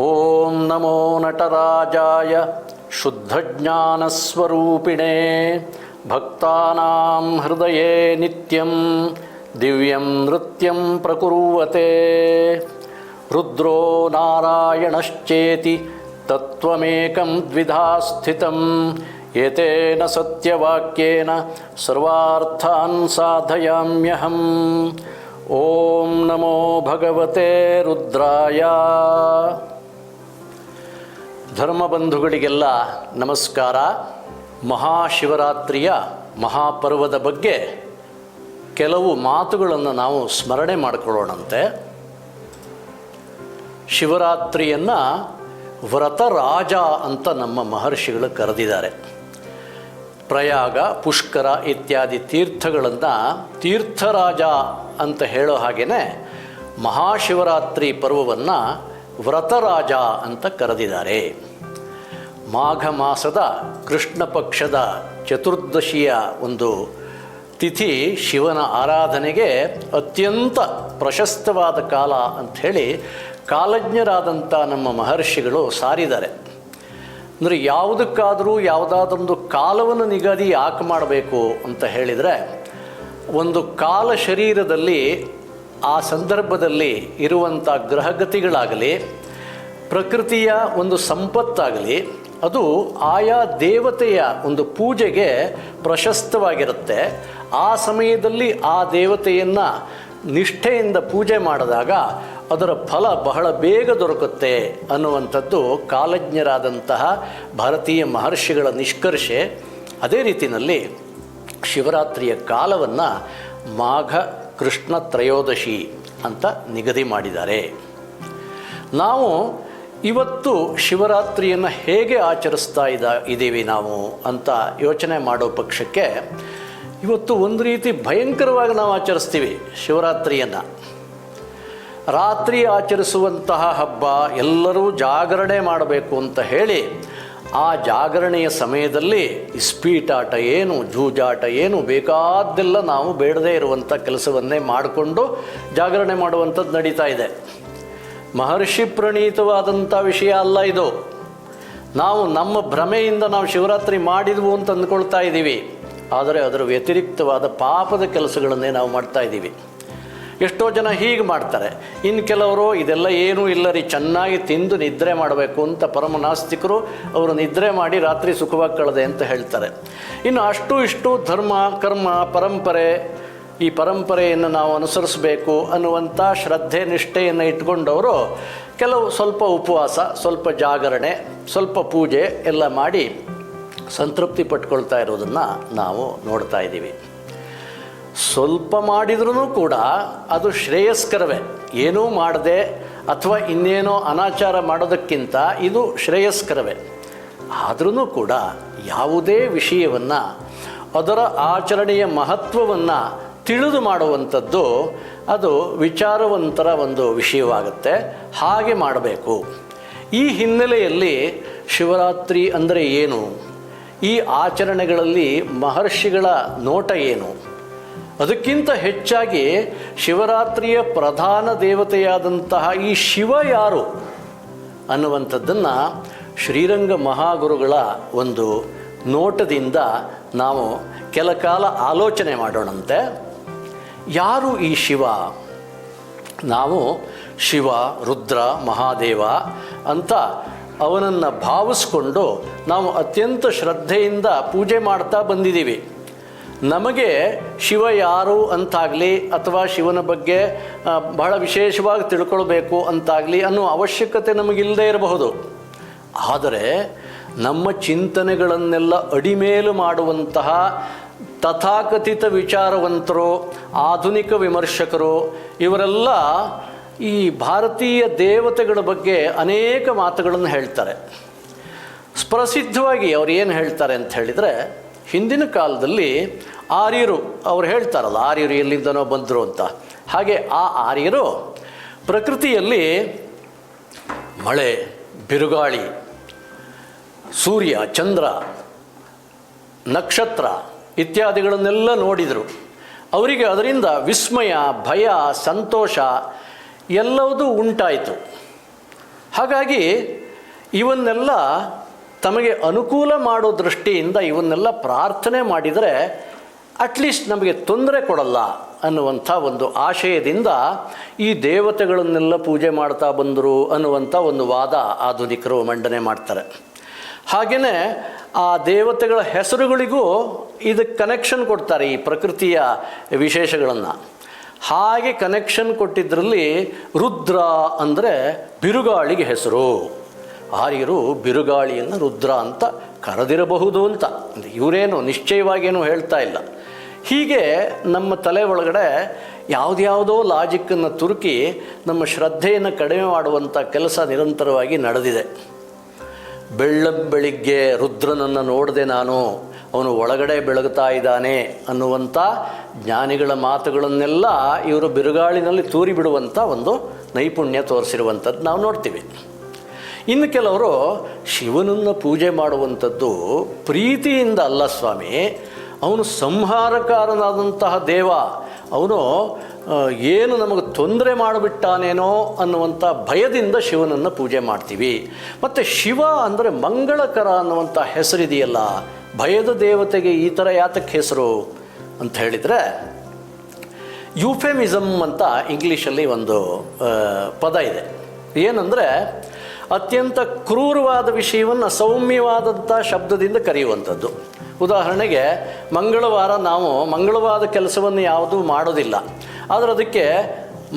ಓಂ ನಮೋ ನಟರಾಜಾಯ ಶುದ್ಧಜ್ಞಾನಸ್ವರೂಪಿಣೇ ಭಕ್ತಾನಾಂ ಹೃದಯೇ ನಿತ್ಯಂ ದಿವ್ಯಂ ನೃತ್ಯಂ ಪ್ರಕುರ್ವತೆ ರುದ್ರೋ ನಾರಾಯಣಶ್ಚೇತಿ ತತ್ವಮೇಕಂ ದ್ವಿಧಾ ಸ್ಥಿತಂ ಏತೇನ ಸತ್ಯವಾಕ್ಯೇನ ಸರ್ವಾರ್ಥಾನ್ ಸಾಧಯಾಮ್ಯಹಂ. ಓಂ ನಮೋ ಭಗವತೆ ರುದ್ರಾಯ. ಧರ್ಮಬಂಧುಗಳಿಗೆಲ್ಲ ನಮಸ್ಕಾರ. ಮಹಾಶಿವರಾತ್ರಿಯ ಮಹಾಪರ್ವದ ಬಗ್ಗೆ ಕೆಲವು ಮಾತುಗಳನ್ನು ನಾವು ಸ್ಮರಣೆ ಮಾಡಿಕೊಳ್ಳೋಣಂತೆ. ಶಿವರಾತ್ರಿಯನ್ನು ವ್ರತರಾಜ ಅಂತ ನಮ್ಮ ಮಹರ್ಷಿಗಳು ಕರೆದಿದ್ದಾರೆ. ಪ್ರಯಾಗ, ಪುಷ್ಕರ ಇತ್ಯಾದಿ ತೀರ್ಥಗಳನ್ನು ತೀರ್ಥರಾಜ ಅಂತ ಹೇಳೋ ಹಾಗೆಯೇ ಮಹಾಶಿವರಾತ್ರಿ ಪರ್ವವನ್ನು ವ್ರತರಾಜ ಅಂತ ಕರೆದಿದ್ದಾರೆ. ಮಾಘ ಮಾಸದ ಕೃಷ್ಣ ಪಕ್ಷದ ಚತುರ್ದಶಿಯ ಒಂದು ತಿಥಿ ಶಿವನ ಆರಾಧನೆಗೆ ಅತ್ಯಂತ ಪ್ರಶಸ್ತವಾದ ಕಾಲ ಅಂಥೇಳಿ ಕಾಲಜ್ಞರಾದಂಥ ನಮ್ಮ ಮಹರ್ಷಿಗಳು ಸಾರಿದ್ದಾರೆ. ಅಂದರೆ ಯಾವುದಕ್ಕಾದರೂ ಯಾವುದಾದೊಂದು ಕಾಲವನ್ನು ನಿಗದಿ ಯಾಕೆ ಮಾಡಬೇಕು ಅಂತ ಹೇಳಿದರೆ, ಒಂದು ಕಾಲ ಶರೀರದಲ್ಲಿ ಆ ಸಂದರ್ಭದಲ್ಲಿ ಇರುವಂಥ ಗ್ರಹಗತಿಗಳಾಗಲಿ, ಪ್ರಕೃತಿಯ ಒಂದು ಸಂಪತ್ತಾಗಲಿ, ಅದು ಆಯಾ ದೇವತೆಯ ಒಂದು ಪೂಜೆಗೆ ಪ್ರಶಸ್ತವಾಗಿರುತ್ತೆ. ಆ ಸಮಯದಲ್ಲಿ ಆ ದೇವತೆಯನ್ನು ನಿಷ್ಠೆಯಿಂದ ಪೂಜೆ ಮಾಡಿದಾಗ ಅದರ ಫಲ ಬಹಳ ಬೇಗ ದೊರಕುತ್ತೆ ಅನ್ನುವಂಥದ್ದು ಕಾಲಜ್ಞರಾದಂತಹ ಭಾರತೀಯ ಮಹರ್ಷಿಗಳ ನಿಷ್ಕರ್ಷೆ. ಅದೇ ರೀತಿಯಲ್ಲಿ ಶಿವರಾತ್ರಿಯ ಕಾಲವನ್ನು ಮಾಘ ಕೃಷ್ಣ ತ್ರಯೋದಶಿ ಅಂತ ನಿಗದಿ ಮಾಡಿದ್ದಾರೆ. ನಾವು ಇವತ್ತು ಶಿವರಾತ್ರಿಯನ್ನು ಹೇಗೆ ಆಚರಿಸ್ತಾ ಇದ್ದೀವಿ ನಾವು ಅಂತ ಯೋಚನೆ ಮಾಡೋ ಪಕ್ಷಕ್ಕೆ, ಇವತ್ತು ಒಂದು ರೀತಿ ಭಯಂಕರವಾಗಿ ನಾವು ಆಚರಿಸ್ತೀವಿ ಶಿವರಾತ್ರಿಯನ್ನು. ರಾತ್ರಿ ಆಚರಿಸುವಂತಹ ಹಬ್ಬ, ಎಲ್ಲರೂ ಜಾಗರಣೆ ಮಾಡಬೇಕು ಅಂತ ಹೇಳಿ ಆ ಜಾಗರಣೆಯ ಸಮಯದಲ್ಲಿ ಇಸ್ಪೀಟಾಟ ಏನು, ಜೂಜಾಟ ಏನು, ಬೇಕಾದ್ದೆಲ್ಲ ನಾವು ಬೇಡದೇ ಇರುವಂಥ ಕೆಲಸವನ್ನೇ ಮಾಡಿಕೊಂಡು ಜಾಗರಣೆ ಮಾಡುವಂಥದ್ದು ನಡೀತಾ ಇದೆ. ಮಹರ್ಷಿ ಪ್ರಣೀತವಾದಂಥ ವಿಷಯ ಅಲ್ಲ ಇದು. ನಾವು ನಮ್ಮ ಭ್ರಮೆಯಿಂದ ನಾವು ಶಿವರಾತ್ರಿ ಮಾಡಿದ್ವು ಅಂತ ಅಂದ್ಕೊಳ್ತಾ ಇದ್ದೀವಿ. ಆದರೆ ಅದರ ವ್ಯತಿರಿಕ್ತವಾದ ಪಾಪದ ಕೆಲಸಗಳನ್ನೇ ನಾವು ಮಾಡ್ತಾ ಇದ್ದೀವಿ. ಎಷ್ಟೋ ಜನ ಹೀಗೆ ಮಾಡ್ತಾರೆ. ಇನ್ನು ಕೆಲವರು ಇದೆಲ್ಲ ಏನೂ ಇಲ್ಲ ರೀ, ಚೆನ್ನಾಗಿ ತಿಂದು ನಿದ್ರೆ ಮಾಡಬೇಕು ಅಂತ ಪರಮನಾಸ್ತಿಕರು ಅವರು ನಿದ್ರೆ ಮಾಡಿ ರಾತ್ರಿ ಸುಖವಾಗಿ ಕಳೆದೆ ಅಂತ ಹೇಳ್ತಾರೆ. ಇನ್ನು ಅಷ್ಟು ಇಷ್ಟು ಧರ್ಮ ಕರ್ಮ ಪರಂಪರೆ, ಈ ಪರಂಪರೆಯನ್ನು ನಾವು ಅನುಸರಿಸಬೇಕು ಅನ್ನುವಂಥ ಶ್ರದ್ಧೆ ನಿಷ್ಠೆಯನ್ನು ಇಟ್ಕೊಂಡವರು ಕೆಲವು ಸ್ವಲ್ಪ ಉಪವಾಸ, ಸ್ವಲ್ಪ ಜಾಗರಣೆ, ಸ್ವಲ್ಪ ಪೂಜೆ ಎಲ್ಲ ಮಾಡಿ ಸಂತೃಪ್ತಿ ಪಟ್ಕೊಳ್ತಾ ಇರೋದನ್ನು ನಾವು ನೋಡ್ತಾ ಇದ್ದೀವಿ. ಸ್ವಲ್ಪ ಮಾಡಿದ್ರೂ ಕೂಡ ಅದು ಶ್ರೇಯಸ್ಕರವೇ. ಏನೂ ಮಾಡದೆ ಅಥವಾ ಇನ್ನೇನೋ ಅನಾಚಾರ ಮಾಡೋದಕ್ಕಿಂತ ಇದು ಶ್ರೇಯಸ್ಕರವೇ. ಆದ್ರೂ ಕೂಡ ಯಾವುದೇ ವಿಷಯವನ್ನು, ಅದರ ಆಚರಣೆಯ ಮಹತ್ವವನ್ನು ತಿಳಿದು ಮಾಡುವಂಥದ್ದು ಅದು ವಿಚಾರವಂತರ ಒಂದು ವಿಷಯವಾಗುತ್ತೆ. ಹಾಗೆ ಮಾಡಬೇಕು. ಈ ಹಿನ್ನೆಲೆಯಲ್ಲಿ ಶಿವರಾತ್ರಿ ಅಂದರೆ ಏನು, ಈ ಆಚರಣೆಗಳಲ್ಲಿ ಮಹರ್ಷಿಗಳ ನೋಟ ಏನು, ಅದಕ್ಕಿಂತ ಹೆಚ್ಚಾಗಿ ಶಿವರಾತ್ರಿಯ ಪ್ರಧಾನ ದೇವತೆಯಾದಂತಹ ಈ ಶಿವ ಯಾರು ಅನ್ನುವಂಥದ್ದನ್ನು ಶ್ರೀರಂಗ ಮಹಾಗುರುಗಳ ಒಂದು ನೋಟದಿಂದ ನಾವು ಕೆಲ ಕಾಲ ಆಲೋಚನೆ ಮಾಡೋಣಂತೆ. ಯಾರು ಈ ಶಿವ? ನಾವು ಶಿವ, ರುದ್ರ, ಮಹಾದೇವ ಅಂತ ಅವನನ್ನು ಭಾವಿಸ್ಕೊಂಡು ನಾವು ಅತ್ಯಂತ ಶ್ರದ್ಧೆಯಿಂದ ಪೂಜೆ ಮಾಡ್ತಾ ಬಂದಿದ್ದೀವಿ. ನಮಗೆ ಶಿವ ಯಾರು ಅಂತಾಗಲಿ ಅಥವಾ ಶಿವನ ಬಗ್ಗೆ ಬಹಳ ವಿಶೇಷವಾಗಿ ತಿಳ್ಕೊಳ್ಬೇಕು ಅಂತಾಗಲಿ ಅನ್ನೋ ಅವಶ್ಯಕತೆ ನಮಗಿಲ್ಲದೆ ಇರಬಹುದು. ಆದರೆ ನಮ್ಮ ಚಿಂತನೆಗಳನ್ನೆಲ್ಲ ಅಡಿಮೇಲು ಮಾಡುವಂತಹ ತಥಾಕಥಿತ ವಿಚಾರವಂತರು, ಆಧುನಿಕ ವಿಮರ್ಶಕರು, ಇವರೆಲ್ಲ ಈ ಭಾರತೀಯ ದೇವತೆಗಳ ಬಗ್ಗೆ ಅನೇಕ ಮಾತುಗಳನ್ನು ಹೇಳ್ತಾರೆ. ಪ್ರಸಿದ್ಧವಾಗಿ ಅವ್ರು ಏನು ಹೇಳ್ತಾರೆ ಅಂತ ಹೇಳಿದರೆ, ಹಿಂದಿನ ಕಾಲದಲ್ಲಿ ಆರ್ಯರು, ಅವ್ರು ಹೇಳ್ತಾರಲ್ಲ ಆರ್ಯರು ಎಲ್ಲಿಂದನೋ ಬಂದರು ಅಂತ, ಹಾಗೆ ಆ ಆರ್ಯರು ಪ್ರಕೃತಿಯಲ್ಲಿ ಮಳೆ, ಬಿರುಗಾಳಿ, ಸೂರ್ಯ, ಚಂದ್ರ, ನಕ್ಷತ್ರ ಇತ್ಯಾದಿಗಳನ್ನೆಲ್ಲ ನೋಡಿದರು. ಅವರಿಗೆ ಅದರಿಂದ ವಿಸ್ಮಯ, ಭಯ, ಸಂತೋಷ ಎಲ್ಲವೂ ಉಂಟಾಯಿತು. ಹಾಗಾಗಿ ಇವನ್ನೆಲ್ಲ ತಮಗೆ ಅನುಕೂಲ ಮಾಡೋ ದೃಷ್ಟಿಯಿಂದ ಇವನ್ನೆಲ್ಲ ಪ್ರಾರ್ಥನೆ ಮಾಡಿದರೆ ಅಟ್ಲೀಸ್ಟ್ ನಮಗೆ ತೊಂದರೆ ಕೊಡಲ್ಲ ಅನ್ನುವಂಥ ಒಂದು ಆಶಯದಿಂದ ಈ ದೇವತೆಗಳನ್ನೆಲ್ಲ ಪೂಜೆ ಮಾಡ್ತಾ ಬಂದರು ಅನ್ನುವಂಥ ಒಂದು ವಾದ ಆಧುನಿಕರು ಮಂಡನೆ ಮಾಡ್ತಾರೆ. ಹಾಗೆಯೇ ಆ ದೇವತೆಗಳ ಹೆಸರುಗಳಿಗೂ ಇದಕ್ಕೆ ಕನೆಕ್ಷನ್ ಕೊಡ್ತಾರೆ, ಈ ಪ್ರಕೃತಿಯ ವಿಶೇಷಗಳನ್ನು. ಹಾಗೆ ಕನೆಕ್ಷನ್ ಕೊಟ್ಟಿದ್ದರಲ್ಲಿ ರುದ್ರ ಅಂದರೆ ಬಿರುಗಾಳಿಗೆ ಹೆಸರು. ಆರ್ಯರು ಬಿರುಗಾಳಿಯನ್ನು ರುದ್ರ ಅಂತ ಕರೆದಿರಬಹುದು ಅಂತ, ಇವರೇನು ನಿಶ್ಚಯವಾಗೇನು ಹೇಳ್ತಾ ಇಲ್ಲ. ಹೀಗೆ ನಮ್ಮ ತಲೆ ಒಳಗಡೆ ಯಾವುದ್ಯಾವುದೋ ಲಾಜಿಕ್ಕನ್ನು ತುರುಕಿ ನಮ್ಮ ಶ್ರದ್ಧೆಯನ್ನು ಕಡಿಮೆ ಮಾಡುವಂಥ ಕೆಲಸ ನಿರಂತರವಾಗಿ ನಡೆದಿದೆ. ಬೆಳ್ಳಂಬೆಳಿಗ್ಗೆ ರುದ್ರನನ್ನು ನೋಡಿದೆ ನಾನು, ಅವನು ಒಳಗಡೆ ಬೆಳಗುತ್ತಾ ಇದ್ದಾನೆ ಅನ್ನುವಂಥ ಜ್ಞಾನಿಗಳ ಮಾತುಗಳನ್ನೆಲ್ಲ ಇವರು ಬಿರುಗಾಳಿನಲ್ಲಿ ತೂರಿಬಿಡುವಂಥ ಒಂದು ನೈಪುಣ್ಯ ತೋರಿಸಿರುವಂಥದ್ದು ನಾವು ನೋಡ್ತೀವಿ. ಇನ್ನು ಕೆಲವರು ಶಿವನನ್ನು ಪೂಜೆ ಮಾಡುವಂಥದ್ದು ಪ್ರೀತಿಯಿಂದ ಅಲ್ಲ ಸ್ವಾಮಿ, ಅವನು ಸಂಹಾರಕಾರನಾದಂತಹ ದೇವ, ಅವನು ಏನು ನಮಗೆ ತೊಂದರೆ ಮಾಡಿಬಿಟ್ಟಾನೇನೋ ಅನ್ನುವಂಥ ಭಯದಿಂದ ಶಿವನನ್ನು ಪೂಜೆ ಮಾಡ್ತೀವಿ. ಮತ್ತು ಶಿವ ಅಂದರೆ ಮಂಗಳಕರ ಅನ್ನುವಂಥ ಹೆಸರಿದೆಯಲ್ಲ, ಭಯದ ದೇವತೆಗೆ ಈ ಥರ ಯಾತಕ್ಕೆ ಹೆಸರು ಅಂತ ಹೇಳಿದರೆ, ಯೂಫೆಮಿಸಮ್ ಅಂತ ಇಂಗ್ಲೀಷಲ್ಲಿ ಒಂದು ಪದ ಇದೆ. ಏನಂದರೆ ಅತ್ಯಂತ ಕ್ರೂರವಾದ ವಿಷಯವನ್ನು ಸೌಮ್ಯವಾದಂಥ ಶಬ್ದದಿಂದ ಕರೆಯುವಂಥದ್ದು. ಉದಾಹರಣೆಗೆ ಮಂಗಳವಾರ ನಾವು ಮಂಗಳವಾದ ಕೆಲಸವನ್ನು ಯಾವುದೂ ಮಾಡೋದಿಲ್ಲ, ಆದರೆ ಅದಕ್ಕೆ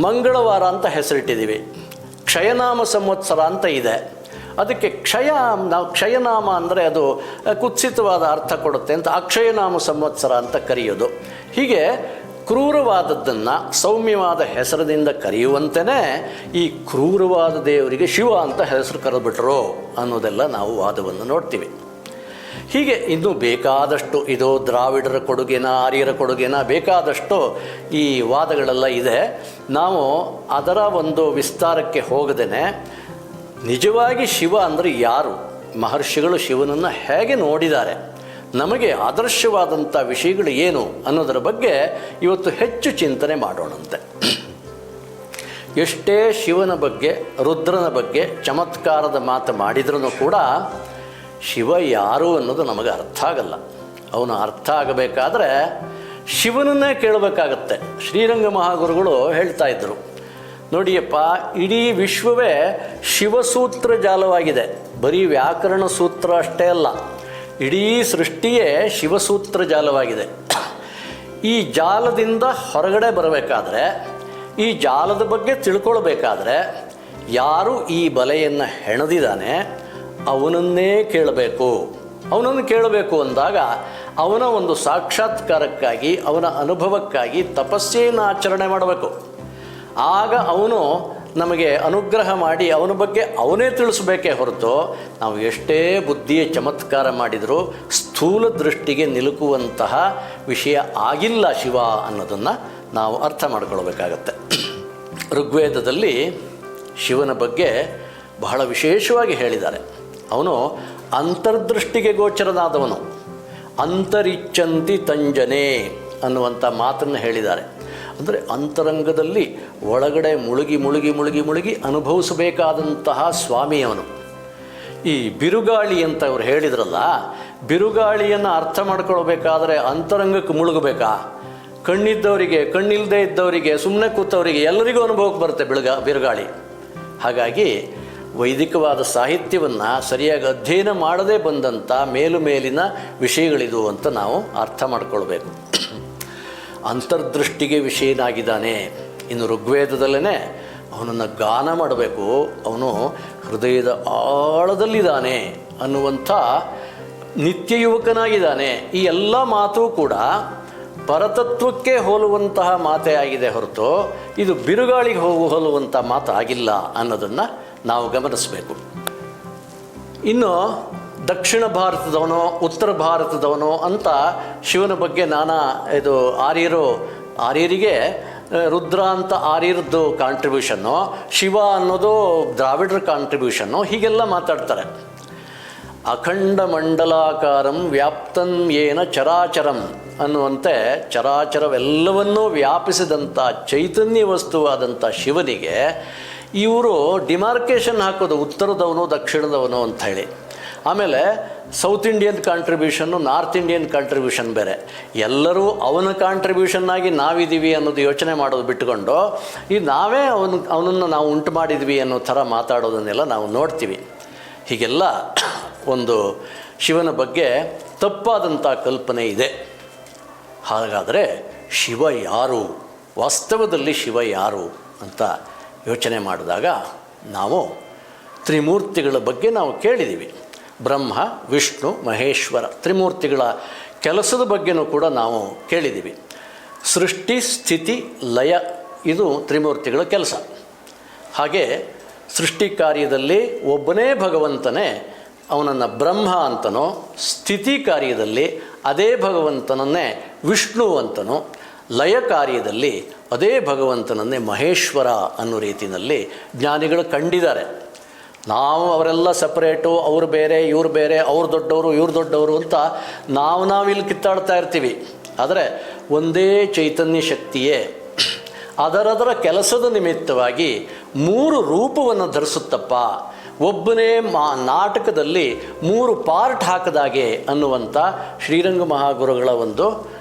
ಮಂಗಳವಾರ ಅಂತ ಹೆಸರಿಟ್ಟಿದ್ದೀವಿ. ಕ್ಷಯನಾಮ ಸಂವತ್ಸರ ಅಂತ ಇದೆ, ಅದಕ್ಕೆ ನಾವು ಕ್ಷಯನಾಮ ಅಂದರೆ ಅದು ಕುತ್ಸಿತವಾದ ಅರ್ಥ ಕೊಡುತ್ತೆ ಅಂತ ಅಕ್ಷಯನಾಮ ಸಂವತ್ಸರ ಅಂತ ಕರೆಯೋದು. ಹೀಗೆ ಕ್ರೂರವಾದದ್ದನ್ನು ಸೌಮ್ಯವಾದ ಹೆಸರಿನಿಂದ ಕರೆಯುವಂತೆಯೇ ಈ ಕ್ರೂರವಾದ ದೇವರಿಗೆ ಶಿವ ಅಂತ ಹೆಸರು ಕರೆದುಬಿಟ್ರು ಅನ್ನೋದೆಲ್ಲ ನಾವು ವಾದವನ್ನು ನೋಡ್ತೀವಿ. ಹೀಗೆ ಇನ್ನೂ ಬೇಕಾದಷ್ಟು, ಇದು ದ್ರಾವಿಡರ ಕೊಡುಗೆನ ಆರ್ಯರ ಕೊಡುಗೆನ, ಬೇಕಾದಷ್ಟು ಈ ವಾದಗಳೆಲ್ಲ ಇದೆ. ನಾವು ಅದರ ಒಂದು ವಿಸ್ತಾರಕ್ಕೆ ಹೋಗದೇನೆ ನಿಜವಾಗಿ ಶಿವ ಅಂದರೆ ಯಾರು, ಮಹರ್ಷಿಗಳು ಶಿವನನ್ನು ಹೇಗೆ ನೋಡಿದ್ದಾರೆ, ನಮಗೆ ಆದರ್ಶವಾದಂಥ ವಿಷಯಗಳು ಏನು ಅನ್ನೋದರ ಬಗ್ಗೆ ಇವತ್ತು ಹೆಚ್ಚು ಚಿಂತನೆ ಮಾಡೋಣಂತೆ. ಎಷ್ಟೇ ಶಿವನ ಬಗ್ಗೆ ರುದ್ರನ ಬಗ್ಗೆ ಚಮತ್ಕಾರದ ಮಾತು ಮಾಡಿದ್ರೂ ಕೂಡ ಶಿವ ಯಾರು ಅನ್ನೋದು ನಮಗೆ ಅರ್ಥ ಆಗಲ್ಲ. ಅವನು ಅರ್ಥ ಆಗಬೇಕಾದ್ರೆ ಶಿವನನ್ನೇ ಕೇಳಬೇಕಾಗತ್ತೆ. ಶ್ರೀರಂಗ ಮಹಾಗುರುಗಳು ಹೇಳ್ತಾ ಇದ್ದರು, ನೋಡಿಯಪ್ಪ, ಇಡೀ ವಿಶ್ವವೇ ಶಿವಸೂತ್ರ ಜಾಲವಾಗಿದೆ. ಬರೀ ವ್ಯಾಕರಣ ಸೂತ್ರ ಅಷ್ಟೇ ಅಲ್ಲ, ಇಡೀ ಸೃಷ್ಟಿಯೇ ಶಿವಸೂತ್ರ ಜಾಲವಾಗಿದೆ. ಈ ಜಾಲದಿಂದ ಹೊರಗಡೆ ಬರಬೇಕಾದ್ರೆ, ಈ ಜಾಲದ ಬಗ್ಗೆ ತಿಳ್ಕೊಳ್ಬೇಕಾದ್ರೆ ಯಾರು ಈ ಬಲೆಯನ್ನು ಹೆಣೆದಿದ್ದಾನೆ ಅವನನ್ನೇ ಕೇಳಬೇಕು. ಅವನನ್ನು ಕೇಳಬೇಕು ಅಂದಾಗ ಅವನ ಒಂದು ಸಾಕ್ಷಾತ್ಕಾರಕ್ಕಾಗಿ, ಅವನ ಅನುಭವಕ್ಕಾಗಿ ತಪಸ್ಸೆಯನ್ನು ಆಚರಣೆ ಮಾಡಬೇಕು. ಆಗ ಅವನು ನಮಗೆ ಅನುಗ್ರಹ ಮಾಡಿ ಅವನ ಬಗ್ಗೆ ಅವನೇ ತಿಳಿಸ್ಬೇಕೇ ಹೊರತು ನಾವು ಎಷ್ಟೇ ಬುದ್ಧಿಯ ಚಮತ್ಕಾರ ಮಾಡಿದರೂ ಸ್ಥೂಲ ದೃಷ್ಟಿಗೆ ನಿಲುಕುವಂತಹ ವಿಷಯ ಆಗಿಲ್ಲ ಶಿವ ಅನ್ನೋದನ್ನು ನಾವು ಅರ್ಥ ಮಾಡ್ಕೊಳ್ಬೇಕಾಗತ್ತೆ. ಋಗ್ವೇದದಲ್ಲಿ ಶಿವನ ಬಗ್ಗೆ ಬಹಳ ವಿಶೇಷವಾಗಿ ಹೇಳಿದ್ದಾರೆ. ಅವನು ಅಂತರ್ದೃಷ್ಟಿಗೆ ಗೋಚರನಾದವನು, ಅಂತರಿಚ್ಚಂತಿ ತಂಜನೆ ಅನ್ನುವಂಥ ಮಾತನ್ನು ಹೇಳಿದ್ದಾರೆ. ಅಂದರೆ ಅಂತರಂಗದಲ್ಲಿ ಒಳಗಡೆ ಮುಳುಗಿ ಮುಳುಗಿ ಮುಳುಗಿ ಮುಳುಗಿ ಅನುಭವಿಸಬೇಕಾದಂತಹ ಸ್ವಾಮಿಯವನು. ಈ ಬಿರುಗಾಳಿ ಅಂತ ಅವ್ರು ಹೇಳಿದ್ರಲ್ಲ, ಬಿರುಗಾಳಿಯನ್ನು ಅರ್ಥ ಮಾಡ್ಕೊಳ್ಬೇಕಾದ್ರೆ ಅಂತರಂಗಕ್ಕೆ ಮುಳುಗಬೇಕಾ? ಕಣ್ಣಿದ್ದವರಿಗೆ, ಕಣ್ಣಿಲ್ಲದೆ ಇದ್ದವರಿಗೆ, ಸುಮ್ಮನೆ ಕೂತವರಿಗೆ ಎಲ್ಲರಿಗೂ ಅನುಭವಕ್ಕೆ ಬರುತ್ತೆ ಬಿರುಗಾಳಿ. ಹಾಗಾಗಿ ವೈದಿಕವಾದ ಸಾಹಿತ್ಯವನ್ನು ಸರಿಯಾಗಿ ಅಧ್ಯಯನ ಮಾಡದೇ ಬಂದಂಥ ಮೇಲಿನ ವಿಷಯಗಳಿದು ಅಂತ ನಾವು ಅರ್ಥ ಮಾಡ್ಕೊಳ್ಬೇಕು. ಅಂತರ್ದೃಷ್ಟಿಗೆ ವಿಷಯನಾಗಿದ್ದಾನೆ. ಇನ್ನು ಋಗ್ವೇದದಲ್ಲೇ ಅವನನ್ನು ಗಾನ ಮಾಡಬೇಕು, ಅವನು ಹೃದಯದ ಆಳದಲ್ಲಿದ್ದಾನೆ ಅನ್ನುವಂಥ ನಿತ್ಯ ಯುವಕನಾಗಿದ್ದಾನೆ. ಈ ಎಲ್ಲ ಮಾತು ಕೂಡ ಪರತತ್ವಕ್ಕೆ ಹೋಲುವಂತಹ ಮಾತೇ ಆಗಿದೆ ಹೊರತು ಇದು ಬಿರುಗಾಳಿಗೆ ಹೋಲುವಂಥ ಮಾತು ಆಗಿಲ್ಲ ಅನ್ನೋದನ್ನು ನಾವು ಗಮನಿಸಬೇಕು. ಇನ್ನು ದಕ್ಷಿಣ ಭಾರತದವನೋ ಉತ್ತರ ಭಾರತದವನೋ ಅಂತ ಶಿವನ ಬಗ್ಗೆ ಆರ್ಯರಿಗೆ ರುದ್ರ ಅಂತ ಆರ್ಯರದ್ದು ಕಾಂಟ್ರಿಬ್ಯೂಷನ್ನು, ಶಿವ ಅನ್ನೋದು ದ್ರಾವಿಡರ ಕಾಂಟ್ರಿಬ್ಯೂಷನ್ನು, ಹೀಗೆಲ್ಲ ಮಾತಾಡ್ತಾರೆ. ಅಖಂಡ ಮಂಡಲಾಕಾರಂ ವ್ಯಾಪ್ತಂ ಯೇನ ಚರಾಚರಂ ಅನ್ನುವಂತೆ ಚರಾಚರವೆಲ್ಲವನ್ನೂ ವ್ಯಾಪಿಸಿದಂಥ ಚೈತನ್ಯ ವಸ್ತುವಾದಂಥ ಶಿವನಿಗೆ ಇವರು ಡಿಮಾರ್ಕೇಶನ್ ಹಾಕೋದು ಉತ್ತರದವನು ದಕ್ಷಿಣದವನು ಅಂತ ಹೇಳಿ. ಆಮೇಲೆ south Indian contribution, north Indian contribution ಬೇರೆ. ಎಲ್ಲರೂ ಅವನ ಕಾಂಟ್ರಿಬ್ಯೂಷನ್ನಾಗಿ ನಾವಿದ್ದೀವಿ ಅನ್ನೋದು ಯೋಚನೆ ಮಾಡೋದು ಬಿಟ್ಟುಕೊಂಡು ಈ ನಾವೇ ಅವನನ್ನು ನಾವು ಉಂಟು ಮಾಡಿದ್ವಿ ಅನ್ನೋ ಥರ ಮಾತಾಡೋದನ್ನೆಲ್ಲ ನಾವು ನೋಡ್ತೀವಿ. ಹೀಗೆಲ್ಲ ಒಂದು ಶಿವನ ಬಗ್ಗೆ ತಪ್ಪಾದಂಥ ಕಲ್ಪನೆ ಇದೆ. ಹಾಗಾದರೆ ಶಿವ ಯಾರು, ವಾಸ್ತವದಲ್ಲಿ ಶಿವ ಯಾರು ಅಂತ ಯೋಚನೆ ಮಾಡಿದಾಗ ನಾವು ತ್ರಿಮೂರ್ತಿಗಳ ಬಗ್ಗೆ ನಾವು ಕೇಳಿದ್ದೀವಿ. ಬ್ರಹ್ಮ, ವಿಷ್ಣು, ಮಹೇಶ್ವರ ತ್ರಿಮೂರ್ತಿಗಳ ಕೆಲಸದ ಬಗ್ಗೆನೂ ಕೂಡ ನಾವು ಕೇಳಿದ್ದೀವಿ. ಸೃಷ್ಟಿ, ಸ್ಥಿತಿ, ಲಯ ಇದು ತ್ರಿಮೂರ್ತಿಗಳ ಕೆಲಸ. ಹಾಗೆ ಸೃಷ್ಟಿ ಕಾರ್ಯದಲ್ಲಿ ಒಬ್ಬನೇ ಭಗವಂತನೇ ಅವನನ್ನು ಬ್ರಹ್ಮ ಅಂತನೋ, ಸ್ಥಿತಿ ಕಾರ್ಯದಲ್ಲಿ ಅದೇ ಭಗವಂತನನ್ನೇ ವಿಷ್ಣು ಅಂತನೋ, ಲಯ ಕಾರ್ಯದಲ್ಲಿ ಅದೇ ಭಗವಂತನನ್ನೇ ಮಹೇಶ್ವರ ಅನ್ನೋ ರೀತಿಯಲ್ಲಿ ಜ್ಞಾನಿಗಳು ಕಂಡಿದ್ದಾರೆ. ನಾವು ಅವರೆಲ್ಲ ಸಪ್ರೇಟು, ಅವ್ರು ಬೇರೆ ಇವ್ರು ಬೇರೆ, ಅವ್ರು ದೊಡ್ಡವರು ಇವ್ರು ದೊಡ್ಡವರು ಅಂತ ನಾವಿಲ್ಲಿ ಕಿತ್ತಾಡ್ತಾ ಇರ್ತೀವಿ. ಆದರೆ ಒಂದೇ ಚೈತನ್ಯ ಶಕ್ತಿಯೇ ಅದರದರ ಕೆಲಸದ ನಿಮಿತ್ತವಾಗಿ 3 ರೂಪವನ್ನು ಧರಿಸುತ್ತಪ್ಪ. ಒಬ್ಬನೇ ನಾಟಕದಲ್ಲಿ 3 ಪಾರ್ಟ್ ಹಾಕಿದಾಗೆ ಅನ್ನುವಂಥ ಶ್ರೀರಂಗ ಮಹಾಗುರುಗಳ ಒಂದು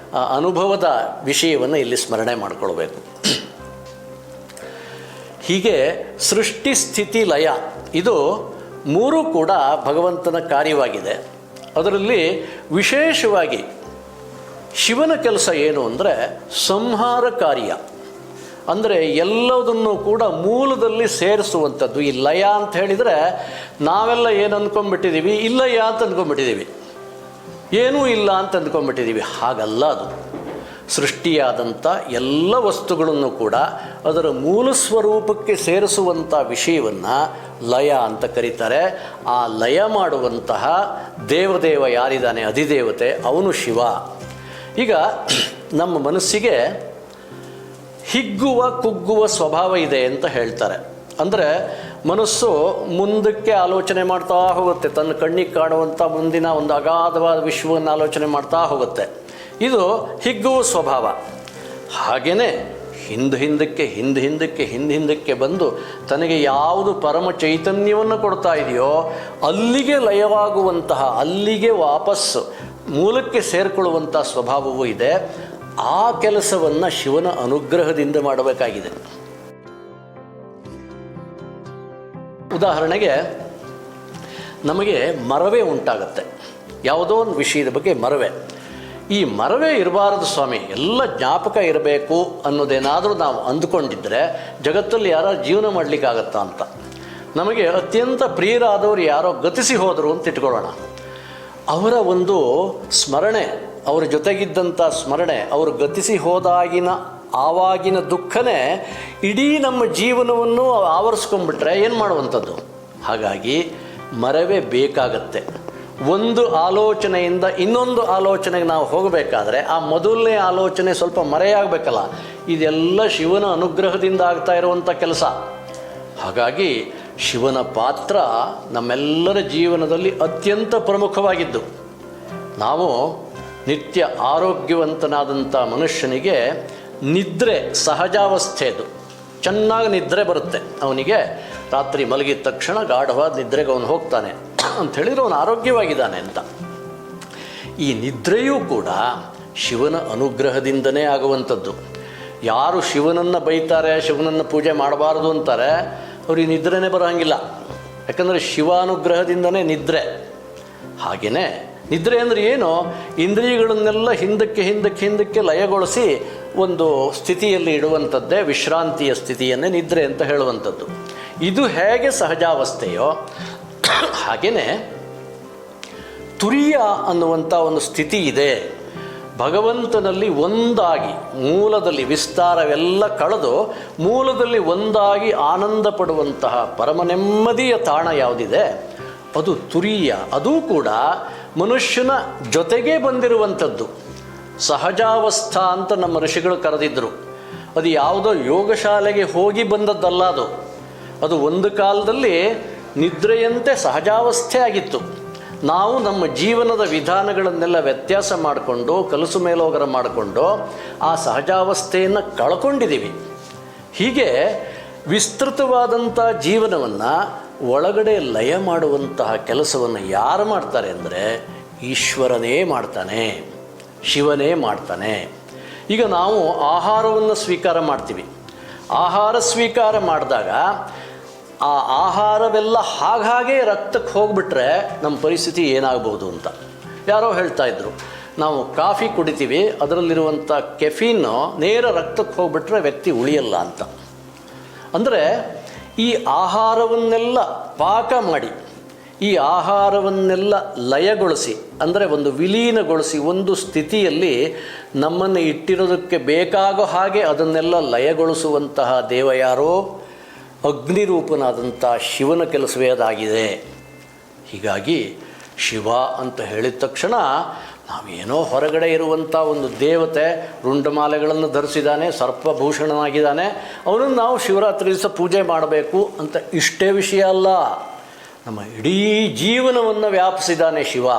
ಅನುಭವದ ವಿಷಯವನ್ನು ಇಲ್ಲಿ ಸ್ಮರಣೆ ಮಾಡಿಕೊಳ್ಬೇಕು. ಹೀಗೆ ಸೃಷ್ಟಿ, ಸ್ಥಿತಿ, ಲಯ ಇದು 3 ಕೂಡ ಭಗವಂತನ ಕಾರ್ಯವಾಗಿದೆ. ಅದರಲ್ಲಿ ವಿಶೇಷವಾಗಿ ಶಿವನ ಕೆಲಸ ಏನು ಅಂದರೆ ಸಂಹಾರ ಕಾರ್ಯ. ಅಂದರೆ ಎಲ್ಲದನ್ನು ಕೂಡ ಮೂಲದಲ್ಲಿ ಸೇರಿಸುವಂಥದ್ದು. ಈ ಲಯ ಅಂತ ಹೇಳಿದರೆ ನಾವೆಲ್ಲ ಏನು ಅಂದ್ಕೊಂಡ್ಬಿಟ್ಟಿದ್ದೀವಿ, ಇಲ್ಲಯ್ಯ ಅಂತ ಅಂದ್ಕೊಂಡ್ಬಿಟ್ಟಿದ್ದೀವಿ, ಏನೂ ಇಲ್ಲ ಅಂತ ಅಂದ್ಕೊಂಡ್ಬಿಟ್ಟಿದ್ದೀವಿ. ಹಾಗಲ್ಲ. ಅದು ಸೃಷ್ಟಿಯಾದಂಥ ಎಲ್ಲ ವಸ್ತುಗಳನ್ನು ಕೂಡ ಅದರ ಮೂಲ ಸ್ವರೂಪಕ್ಕೆ ಸೇರಿಸುವಂಥ ವಿಷಯವನ್ನು ಲಯ ಅಂತ ಕರೀತಾರೆ. ಆ ಲಯ ಮಾಡುವಂತಹ ದೇವದೇವ ಯಾರಿದ್ದಾನೆ, ಅಧಿದೇವತೆ, ಅವನು ಶಿವ. ಈಗ ನಮ್ಮ ಮನಸ್ಸಿಗೆ ಹಿಗ್ಗುವ ಕುಗ್ಗುವ ಸ್ವಭಾವ ಇದೆ ಅಂತ ಹೇಳ್ತಾರೆ. ಅಂದರೆ ಮನಸ್ಸು ಮುಂದಕ್ಕೆ ಆಲೋಚನೆ ಮಾಡ್ತಾ ಹೋಗುತ್ತೆ, ತನ್ನ ಕಣ್ಣಿಗೆ ಕಾಣುವಂಥ ಮುಂದಿನ ಒಂದು ಅಗಾಧವಾದ ವಿಶ್ವವನ್ನು ಆಲೋಚನೆ ಮಾಡ್ತಾ ಹೋಗುತ್ತೆ. ಇದು ಹಿಗ್ಗುವ ಸ್ವಭಾವ. ಹಾಗೆಯೇ ಹಿಂದಕ್ಕೆ ಬಂದು ತನಗೆ ಯಾವುದು ಪರಮ ಚೈತನ್ಯವನ್ನು ಕೊಡ್ತಾ ಇದೆಯೋ ಅಲ್ಲಿಗೆ ಲಯವಾಗುವಂತಹ, ಅಲ್ಲಿಗೆ ವಾಪಸ್ಸು ಮೂಲಕ್ಕೆ ಸೇರಿಕೊಳ್ಳುವಂಥ ಸ್ವಭಾವವೂ ಇದೆ. ಆ ಕೆಲಸವನ್ನು ಶಿವನ ಅನುಗ್ರಹದಿಂದ ಮಾಡಬೇಕಾಗಿದೆ. ಉದಾಹರಣೆಗೆ ನಮಗೆ ಮರವೇ ಉಂಟಾಗುತ್ತೆ, ಯಾವುದೋ ಒಂದು ವಿಷಯದ ಬಗ್ಗೆ ಮರವೇ. ಈ ಮರವೇ ಇರಬಾರದು ಸ್ವಾಮಿ, ಎಲ್ಲ ಜ್ಞಾಪಕ ಇರಬೇಕು ಅನ್ನೋದೇನಾದರೂ ನಾವು ಅಂದುಕೊಂಡಿದ್ದರೆ ಜಗತ್ತಲ್ಲಿ ಯಾರೋ ಜೀವನ ಮಾಡಲಿಕ್ಕಾಗತ್ತಾ ಅಂತ. ನಮಗೆ ಅತ್ಯಂತ ಪ್ರಿಯರಾದವರು ಯಾರೋ ಗತಿಸಿ ಹೋದರು ಅಂತ ಇಟ್ಕೊಳ್ಳೋಣ. ಅವರ ಒಂದು ಸ್ಮರಣೆ, ಅವರ ಜೊತೆಗಿದ್ದಂಥ ಸ್ಮರಣೆ, ಅವರು ಗತಿಸಿ ಹೋದಾಗಿನ ಆವಾಗಿನ ದುಃಖನೇ ಇಡೀ ನಮ್ಮ ಜೀವನವನ್ನು ಆವರಿಸ್ಕೊಂಡ್ಬಿಟ್ರೆ ಏನು ಮಾಡುವಂಥದ್ದು. ಹಾಗಾಗಿ ಮರವೇ ಬೇಕಾಗತ್ತೆ. ಒಂದು ಆಲೋಚನೆಯಿಂದ ಇನ್ನೊಂದು ಆಲೋಚನೆಗೆ ನಾವು ಹೋಗಬೇಕಾದ್ರೆ ಆ ಮೊದಲನೇ ಆಲೋಚನೆ ಸ್ವಲ್ಪ ಮರೆಯಾಗಬೇಕಲ್ಲ. ಇದೆಲ್ಲ ಶಿವನ ಅನುಗ್ರಹದಿಂದ ಆಗ್ತಾ ಇರುವಂಥ ಕೆಲಸ. ಹಾಗಾಗಿ ಶಿವನ ಪಾತ್ರ ನಮ್ಮೆಲ್ಲರ ಜೀವನದಲ್ಲಿ ಅತ್ಯಂತ ಪ್ರಮುಖವಾಗಿದ್ದು. ನಾವು ನಿತ್ಯ ಆರೋಗ್ಯವಂತನಾದಂಥ ಮನುಷ್ಯನಿಗೆ ನಿದ್ರೆ ಸಹಜಾವಸ್ಥೆದು, ಚೆನ್ನಾಗಿ ನಿದ್ರೆ ಬರುತ್ತೆ ಅವನಿಗೆ. ರಾತ್ರಿ ಮಲಗಿದ ತಕ್ಷಣ ಗಾಢವಾದ ನಿದ್ರೆಗೆ ಅವನು ಹೋಗ್ತಾನೆ ಅಂತ ಹೇಳಿದರೆ ಅವನು ಆರೋಗ್ಯವಾಗಿದ್ದಾನೆ ಅಂತ. ಈ ನಿದ್ರೆಯೂ ಕೂಡ ಶಿವನ ಅನುಗ್ರಹದಿಂದನೇ ಆಗುವಂಥದ್ದು. ಯಾರು ಶಿವನನ್ನು ಬೈತಾರೆ, ಶಿವನನ್ನು ಪೂಜೆ ಮಾಡಬಾರ್ದು ಅಂತಾರೆ, ಅವ್ರಿಗೆ ನಿದ್ರೆನೇ ಬರೋಂಗಿಲ್ಲ. ಯಾಕಂದರೆ ಶಿವಾನುಗ್ರಹದಿಂದನೇ ನಿದ್ರೆ. ಹಾಗೆಯೇ ನಿದ್ರೆ ಅಂದರೆ ಏನು, ಇಂದ್ರಿಯಗಳನ್ನೆಲ್ಲ ಹಿಂದಕ್ಕೆ ಲಯಗೊಳಿಸಿ ಒಂದು ಸ್ಥಿತಿಯಲ್ಲಿ ಇಡುವಂಥದ್ದೇ ವಿಶ್ರಾಂತಿಯ ಸ್ಥಿತಿಯನ್ನೇ ನಿದ್ರೆ ಅಂತ ಹೇಳುವಂಥದ್ದು. ಇದು ಹೇಗೆ ಸಹಜಾವಸ್ಥೆಯೋ ಹಾಗೆಯೇ ತುರಿಯ ಅನ್ನುವಂಥ ಒಂದು ಸ್ಥಿತಿ ಇದೆ. ಭಗವಂತನಲ್ಲಿ ಒಂದಾಗಿ ಮೂಲದಲ್ಲಿ ವಿಸ್ತಾರವೆಲ್ಲ ಕಳೆದು ಮೂಲದಲ್ಲಿ ಒಂದಾಗಿ ಆನಂದ ಪಡುವಂತಹ ಪರಮ ನೆಮ್ಮದಿಯ ತಾಣ ಯಾವುದಿದೆ ಅದು ತುರಿಯ. ಅದೂ ಕೂಡ ಮನುಷ್ಯನ ಜೊತೆಗೇ ಬಂದಿರುವಂಥದ್ದು. ಸಹಜಾವಸ್ಥಾ ಅಂತ ನಮ್ಮ ಋಷಿಗಳು ಕರೆದಿದ್ದರು. ಅದು ಯಾವುದೋ ಯೋಗಶಾಲೆಗೆ ಹೋಗಿ ಬಂದದ್ದಲ್ಲ. ಅದು ಒಂದು ಕಾಲದಲ್ಲಿ ನಿದ್ರೆಯಂತೆ ಸಹಜಾವಸ್ಥೆ ಆಗಿತ್ತು. ನಾವು ನಮ್ಮ ಜೀವನದ ವಿಧಾನಗಳನ್ನೆಲ್ಲ ವ್ಯತ್ಯಾಸ ಮಾಡಿಕೊಂಡು ಕಲಸು ಮೇಲೋಗರ ಮಾಡಿಕೊಂಡು ಆ ಸಹಜಾವಸ್ಥೆಯನ್ನು ಕಳ್ಕೊಂಡಿದ್ದೀವಿ. ಹೀಗೆ ವಿಸ್ತೃತವಾದಂಥ ಜೀವನವನ್ನು ಒಳಗಡೆ ಲಯ ಮಾಡುವಂತಹ ಕೆಲಸವನ್ನು ಯಾರು ಮಾಡ್ತಾರೆ ಅಂದರೆ ಈಶ್ವರನೇ ಮಾಡ್ತಾನೆ, ಶಿವನೇ ಮಾಡ್ತಾನೆ. ಈಗ ನಾವು ಆಹಾರವನ್ನು ಸ್ವೀಕಾರ ಮಾಡ್ತೀವಿ. ಆಹಾರ ಸ್ವೀಕಾರ ಮಾಡಿದಾಗ ಆ ಆಹಾರವೆಲ್ಲ ಹಾಗೆ ರಕ್ತಕ್ಕೆ ಹೋಗ್ಬಿಟ್ರೆ ನಮ್ಮ ಪರಿಸ್ಥಿತಿ ಏನಾಗ್ಬೋದು ಅಂತ ಯಾರೋ ಹೇಳ್ತಾ ಇದ್ರು. ನಾವು ಕಾಫಿ ಕುಡಿತೀವಿ, ಅದರಲ್ಲಿರುವಂಥ ಕೆಫೀನು ನೇರ ರಕ್ತಕ್ಕೆ ಹೋಗ್ಬಿಟ್ರೆ ವ್ಯಕ್ತಿ ಉಳಿಯಲ್ಲ ಅಂತ. ಅಂದರೆ ಈ ಆಹಾರವನ್ನೆಲ್ಲ ಪಾಕ ಮಾಡಿ, ಈ ಆಹಾರವನ್ನೆಲ್ಲ ಲಯಗೊಳಿಸಿ, ಅಂದರೆ ಒಂದು ವಿಲೀನಗೊಳಿಸಿ ಒಂದು ಸ್ಥಿತಿಯಲ್ಲಿ ನಮ್ಮನ್ನು ಇಟ್ಟಿರೋದಕ್ಕೆ ಬೇಕಾಗೋ ಹಾಗೆ ಅದನ್ನೆಲ್ಲ ಲಯಗೊಳಿಸುವಂತಹ ದೇವ ಯಾರೋ? ಅಗ್ನಿರೂಪನಾದಂಥ ಶಿವನ ಕೆಲಸವೇ ಅದಾಗಿದೆ. ಹೀಗಾಗಿ ಶಿವ ಅಂತ ಹೇಳಿದ ತಕ್ಷಣ ನಾವೇನೋ ಹೊರಗಡೆ ಇರುವಂಥ ಒಂದು ದೇವತೆ, ರುಂಡಮಾಲೆಗಳನ್ನು ಧರಿಸಿದ್ದಾನೆ, ಸರ್ಪಭೂಷಣನಾಗಿದ್ದಾನೆ, ಅವನನ್ನು ನಾವು ಶಿವರಾತ್ರಿ ದಿವಸ ಪೂಜೆ ಮಾಡಬೇಕು ಅಂತ ಇಷ್ಟೇ ವಿಷಯ ಅಲ್ಲ. ನಮ್ಮ ಇಡೀ ಜೀವನವನ್ನು ವ್ಯಾಪಿಸಿದ್ದಾನೆ ಶಿವ.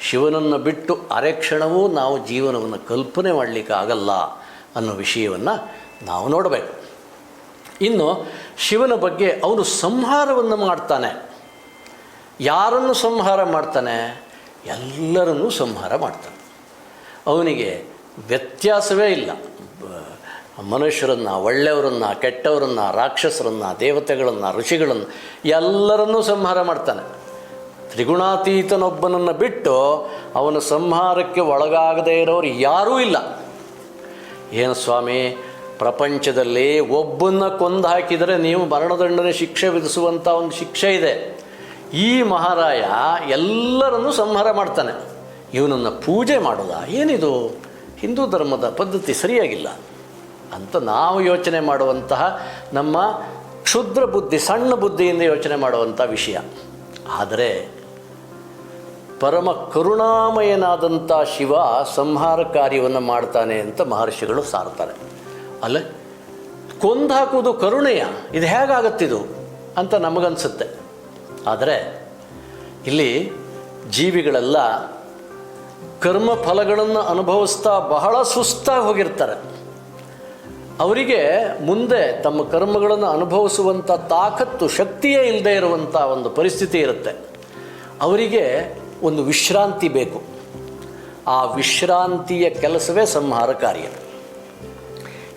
ಶಿವನನ್ನು ಬಿಟ್ಟು ಅರೆಕ್ಷಣವೂ ನಾವು ಜೀವನವನ್ನು ಕಲ್ಪನೆ ಮಾಡಲಿಕ್ಕೆ ಆಗಲ್ಲ ಅನ್ನೋ ವಿಷಯವನ್ನು ನಾವು ನೋಡಬೇಕು. ಇನ್ನು ಶಿವನ ಬಗ್ಗೆ ಅವನು ಸಂಹಾರವನ್ನು ಮಾಡ್ತಾನೆ. ಯಾರನ್ನು ಸಂಹಾರ ಮಾಡ್ತಾನೆ? ಎಲ್ಲರನ್ನೂ ಸಂಹಾರ ಮಾಡ್ತಾನೆ. ಅವನಿಗೆ ವ್ಯತ್ಯಾಸವೇ ಇಲ್ಲ. ಮನುಷ್ಯರನ್ನು, ಒಳ್ಳೆಯವರನ್ನು, ಕೆಟ್ಟವರನ್ನು, ರಾಕ್ಷಸರನ್ನು, ದೇವತೆಗಳನ್ನು, ಋಷಿಗಳನ್ನು ಎಲ್ಲರನ್ನೂ ಸಂಹಾರ ಮಾಡ್ತಾನೆ. ತ್ರಿಗುಣಾತೀತನೊಬ್ಬನನ್ನು ಬಿಟ್ಟು ಅವನ ಸಂಹಾರಕ್ಕೆ ಒಳಗಾಗದೇ ಇರೋರು ಯಾರೂ ಇಲ್ಲ. ಏನು ಸ್ವಾಮಿ, ಪ್ರಪಂಚದಲ್ಲಿ ಒಬ್ಬನ್ನ ಕೊಂದು ಹಾಕಿದರೆ ನೀವು ಮರಣದಂಡನೆ ಶಿಕ್ಷೆ ವಿಧಿಸುವಂಥ ಒಂದು ಶಿಕ್ಷೆ ಇದೆ. ಈ ಮಹಾರಾಯ ಎಲ್ಲರನ್ನೂ ಸಂಹಾರ ಮಾಡ್ತಾನೆ. ಇವನನ್ನು ಪೂಜೆ ಮಾಡೋದಾ? ಏನಿದು ಹಿಂದೂ ಧರ್ಮದ ಪದ್ಧತಿ ಸರಿಯಾಗಿಲ್ಲ ಅಂತ ನಾವು ಯೋಚನೆ ಮಾಡುವಂತಹ ನಮ್ಮ ಕ್ಷುದ್ರ ಬುದ್ಧಿ, ಸಣ್ಣ ಬುದ್ಧಿಯಿಂದ ಯೋಚನೆ ಮಾಡುವಂಥ ವಿಷಯ. ಆದರೆ ಪರಮ ಕರುಣಾಮಯನಾದಂಥ ಶಿವ ಸಂಹಾರ ಕಾರ್ಯವನ್ನು ಮಾಡ್ತಾನೆ ಅಂತ ಮಹರ್ಷಿಗಳು ಸಾರ್ತಾರೆ. ಅಲ್ಲ, ಕೊಂದು ಹಾಕುವುದು ಕರುಣೆಯ? ಇದು ಹೇಗಾಗತ್ತಿದು ಅಂತ ನಮಗನ್ಸುತ್ತೆ. ಆದರೆ ಇಲ್ಲಿ ಜೀವಿಗಳೆಲ್ಲ ಕರ್ಮ ಫಲಗಳನ್ನು ಅನುಭವಿಸ್ತಾ ಬಹಳ ಸುಸ್ತಾಗಿ ಹೋಗಿರ್ತಾರೆ. ಅವರಿಗೆ ಮುಂದೆ ತಮ್ಮ ಕರ್ಮಗಳನ್ನು ಅನುಭವಿಸುವಂಥ ತಾಕತ್ತು, ಶಕ್ತಿಯೇ ಇಲ್ಲದೆ ಇರುವಂಥ ಒಂದು ಪರಿಸ್ಥಿತಿ ಇರುತ್ತೆ. ಅವರಿಗೆ ಒಂದು ವಿಶ್ರಾಂತಿ ಬೇಕು. ಆ ವಿಶ್ರಾಂತಿಯ ಕೆಲಸವೇ ಸಂಹಾರ ಕಾರ್ಯ.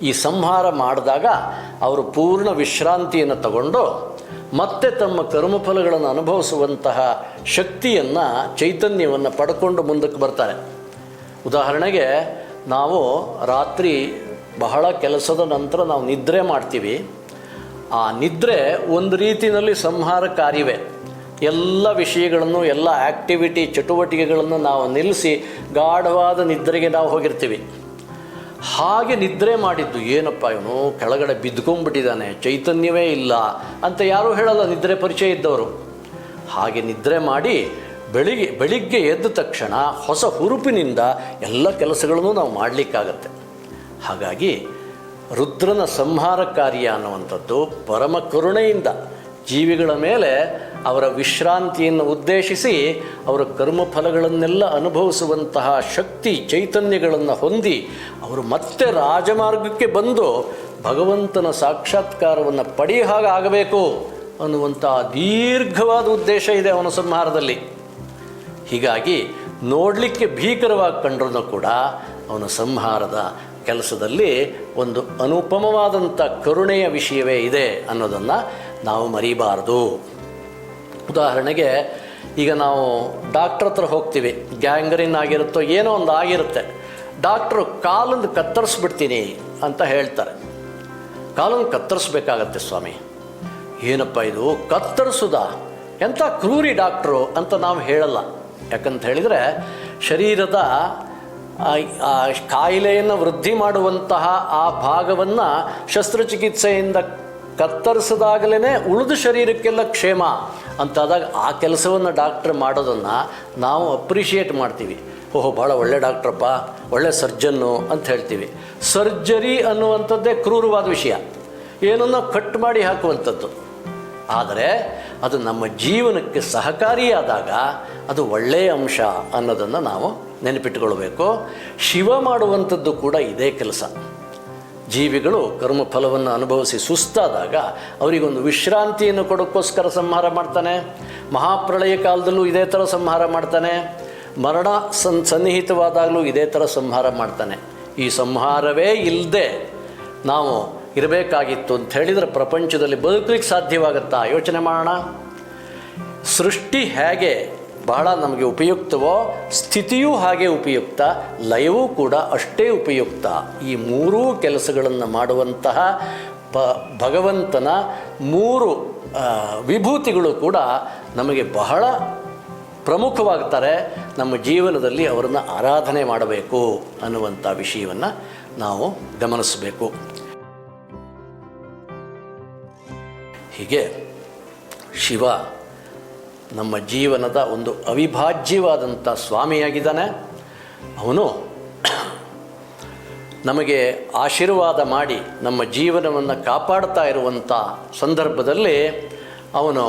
ಈ ಸಂಹಾರ ಮಾಡಿದಾಗ ಅವರು ಪೂರ್ಣ ವಿಶ್ರಾಂತಿಯನ್ನು ತಗೊಂಡು ಮತ್ತೆ ತಮ್ಮ ಕರ್ಮಫಲಗಳನ್ನು ಅನುಭವಿಸುವಂತಹ ಶಕ್ತಿಯನ್ನು, ಚೈತನ್ಯವನ್ನು ಪಡ್ಕೊಂಡು ಮುಂದಕ್ಕೆ ಬರ್ತಾರೆ. ಉದಾಹರಣೆಗೆ, ನಾವು ರಾತ್ರಿ ಬಹಳ ಕೆಲಸದ ನಂತರ ನಾವು ನಿದ್ರೆ ಮಾಡ್ತೀವಿ. ಆ ನಿದ್ರೆ ಒಂದು ರೀತಿಯಲ್ಲಿ ಸಂಹಾರ ಕಾರ್ಯವೇ. ಎಲ್ಲ ವಿಷಯಗಳನ್ನು, ಎಲ್ಲ ಆ್ಯಕ್ಟಿವಿಟಿ, ಚಟುವಟಿಕೆಗಳನ್ನು ನಾವು ನಿಲ್ಲಿಸಿ ಗಾಢವಾದ ನಿದ್ರೆಗೆ ನಾವು ಹೋಗಿರ್ತೀವಿ. ಹಾಗೆ ನಿದ್ರೆ ಮಾಡಿದ್ದು, ಏನಪ್ಪ ಇವನು ಕೆಳಗಡೆ ಬಿದ್ಕೊಂಡ್ಬಿಟ್ಟಿದ್ದಾನೆ, ಚೈತನ್ಯವೇ ಇಲ್ಲ ಅಂತ ಯಾರೂ ಹೇಳಲ್ಲ ನಿದ್ರೆ ಪರಿಚಯ ಇದ್ದವರು. ಹಾಗೆ ನಿದ್ರೆ ಮಾಡಿ ಬೆಳಿಗ್ಗೆ ಎದ್ದ ತಕ್ಷಣ ಹೊಸ ಹುರುಪಿನಿಂದ ಎಲ್ಲ ಕೆಲಸಗಳನ್ನು ನಾವು ಮಾಡಲಿಕ್ಕಾಗತ್ತೆ. ಹಾಗಾಗಿ ರುದ್ರನ ಸಂಹಾರ ಕಾರ್ಯ ಅನ್ನುವಂಥದ್ದು ಪರಮ ಕರುಣೆಯಿಂದ ಜೀವಿಗಳ ಮೇಲೆ ಅವರ ವಿಶ್ರಾಂತಿಯನ್ನು ಉದ್ದೇಶಿಸಿ ಅವರ ಕರ್ಮಫಲಗಳನ್ನೆಲ್ಲ ಅನುಭವಿಸುವಂತಹ ಶಕ್ತಿ, ಚೈತನ್ಯಗಳನ್ನು ಹೊಂದಿ ಅವರು ಮತ್ತೆ ರಾಜಮಾರ್ಗಕ್ಕೆ ಬಂದು ಭಗವಂತನ ಸಾಕ್ಷಾತ್ಕಾರವನ್ನು ಪಡೆಯ ಹಾಗೆ ಆಗಬೇಕು ಅನ್ನುವಂಥ ದೀರ್ಘವಾದ ಉದ್ದೇಶ ಇದೆ ಅವನ ಸಂಹಾರದಲ್ಲಿ. ಹೀಗಾಗಿ ನೋಡಲಿಕ್ಕೆ ಭೀಕರವಾಗಿ ಕಂಡ್ರೂ ಕೂಡ ಅವನ ಸಂಹಾರದ ಕೆಲಸದಲ್ಲಿ ಒಂದು ಅನುಪಮವಾದಂಥ ಕರುಣೆಯ ವಿಷಯವೇ ಇದೆ ಅನ್ನೋದನ್ನು ನಾವು ಮರಿಬಾರ್ದು. ಉದಾಹರಣೆಗೆ, ಈಗ ನಾವು ಡಾಕ್ಟ್ರ್ ಹತ್ರ ಹೋಗ್ತೀವಿ, ಗ್ಯಾಂಗ್ರೀನ್ ಆಗಿರುತ್ತೋ ಏನೋ ಒಂದು ಆಗಿರುತ್ತೆ. ಡಾಕ್ಟ್ರು ಕಾಲನ್ನು ಕತ್ತರಿಸ್ಬಿಡ್ತೀನಿ ಅಂತ ಹೇಳ್ತಾರೆ. ಕಾಲನ್ನು ಕತ್ತರಿಸ್ಬೇಕಾಗತ್ತೆ ಸ್ವಾಮಿ. ಏನಪ್ಪ ಇದು ಕತ್ತರಿಸೋದಾ? ಎಂಥ ಕ್ರೂರಿ ಡಾಕ್ಟ್ರು ಅಂತ ನಾವು ಹೇಳಲ್ಲ. ಯಾಕಂತ ಹೇಳಿದರೆ ಶರೀರದ ಕಾಯಿಲೆಯನ್ನು ವೃದ್ಧಿ ಮಾಡುವಂತಹ ಆ ಭಾಗವನ್ನು ಶಸ್ತ್ರಚಿಕಿತ್ಸೆಯಿಂದ ಕತ್ತರಿಸಿದಾಗಲೇ ಉಳಿದ ಶರೀರಕ್ಕೆಲ್ಲ ಕ್ಷೇಮ ಅಂತಾದಾಗ ಆ ಕೆಲಸವನ್ನು ಡಾಕ್ಟ್ರ್ ಮಾಡೋದನ್ನು ನಾವು ಅಪ್ರಿಷಿಯೇಟ್ ಮಾಡ್ತೀವಿ. ಓಹೋ, ಭಾಳ ಒಳ್ಳೆ ಡಾಕ್ಟ್ರಪ್ಪ, ಒಳ್ಳೆ ಸರ್ಜನ್ನು ಅಂತ ಹೇಳ್ತೀವಿ. ಸರ್ಜರಿ ಅನ್ನುವಂಥದ್ದೇ ಕ್ರೂರವಾದ ವಿಷಯ, ಏನನ್ನು ಕಟ್ ಮಾಡಿ ಹಾಕುವಂಥದ್ದು. ಆದರೆ ಅದು ನಮ್ಮ ಜೀವನಕ್ಕೆ ಸಹಕಾರಿಯಾದಾಗ ಅದು ಒಳ್ಳೆಯ ಅಂಶ ಅನ್ನೋದನ್ನು ನಾವು ನೆನಪಿಟ್ಟುಕೊಳ್ಬೇಕು. ಶಿವ ಮಾಡುವಂಥದ್ದು ಕೂಡ ಇದೇ ಕೆಲಸ. ಜೀವಿಗಳು ಕರ್ಮಫಲವನ್ನು ಅನುಭವಿಸಿ ಸುಸ್ತಾದಾಗ ಅವರಿಗೊಂದು ವಿಶ್ರಾಂತಿಯನ್ನು ಕೊಡೋಕ್ಕೋಸ್ಕರ ಸಂಹಾರ ಮಾಡ್ತಾನೆ. ಮಹಾಪ್ರಳಯ ಕಾಲದಲ್ಲೂ ಇದೇ ಥರ ಸಂಹಾರ ಮಾಡ್ತಾನೆ. ಮರಣ ಸನ್ನಿಹಿತವಾದಾಗಲೂ ಇದೇ ಥರ ಸಂಹಾರ ಮಾಡ್ತಾನೆ. ಈ ಸಂಹಾರವೇ ಇಲ್ಲದೆ ನಾವು ಇರಬೇಕಾಗಿತ್ತು ಅಂತ ಹೇಳಿದರೆ ಪ್ರಪಂಚದಲ್ಲಿ ಬದುಕಲಿಕ್ಕೆ ಸಾಧ್ಯವಾಗುತ್ತಾ? ಯೋಚನೆ ಮಾಡೋಣ. ಸೃಷ್ಟಿ ಹೇಗೆ ಬಹಳ ನಮಗೆ ಉಪಯುಕ್ತವೋ ಸ್ಥಿತಿಯೂ ಹಾಗೆ ಉಪಯುಕ್ತ, ಲಯವೂ ಕೂಡ ಅಷ್ಟೇ ಉಪಯುಕ್ತ. ಈ ಮೂರೂ ಕೆಲಸಗಳನ್ನು ಮಾಡುವಂತಹ ಭಗವಂತನ ಮೂರು ವಿಭೂತಿಗಳು ಕೂಡ ನಮಗೆ ಬಹಳ ಪ್ರಮುಖವಾಗ್ತಾರೆ. ನಮ್ಮ ಜೀವನದಲ್ಲಿ ಅವರನ್ನು ಆರಾಧನೆ ಮಾಡಬೇಕು ಅನ್ನುವಂಥ ವಿಷಯವನ್ನು ನಾವು ಗಮನಿಸಬೇಕು. ಹೀಗೆ ಶಿವ ನಮ್ಮ ಜೀವನದ ಒಂದು ಅವಿಭಾಜ್ಯವಾದಂಥ ಸ್ವಾಮಿಯಾಗಿದ್ದಾನೆ. ಅವನು ನಮಗೆ ಆಶೀರ್ವಾದ ಮಾಡಿ ನಮ್ಮ ಜೀವನವನ್ನು ಕಾಪಾಡ್ತಾ ಇರುವಂಥ ಸಂದರ್ಭದಲ್ಲಿ ಅವನು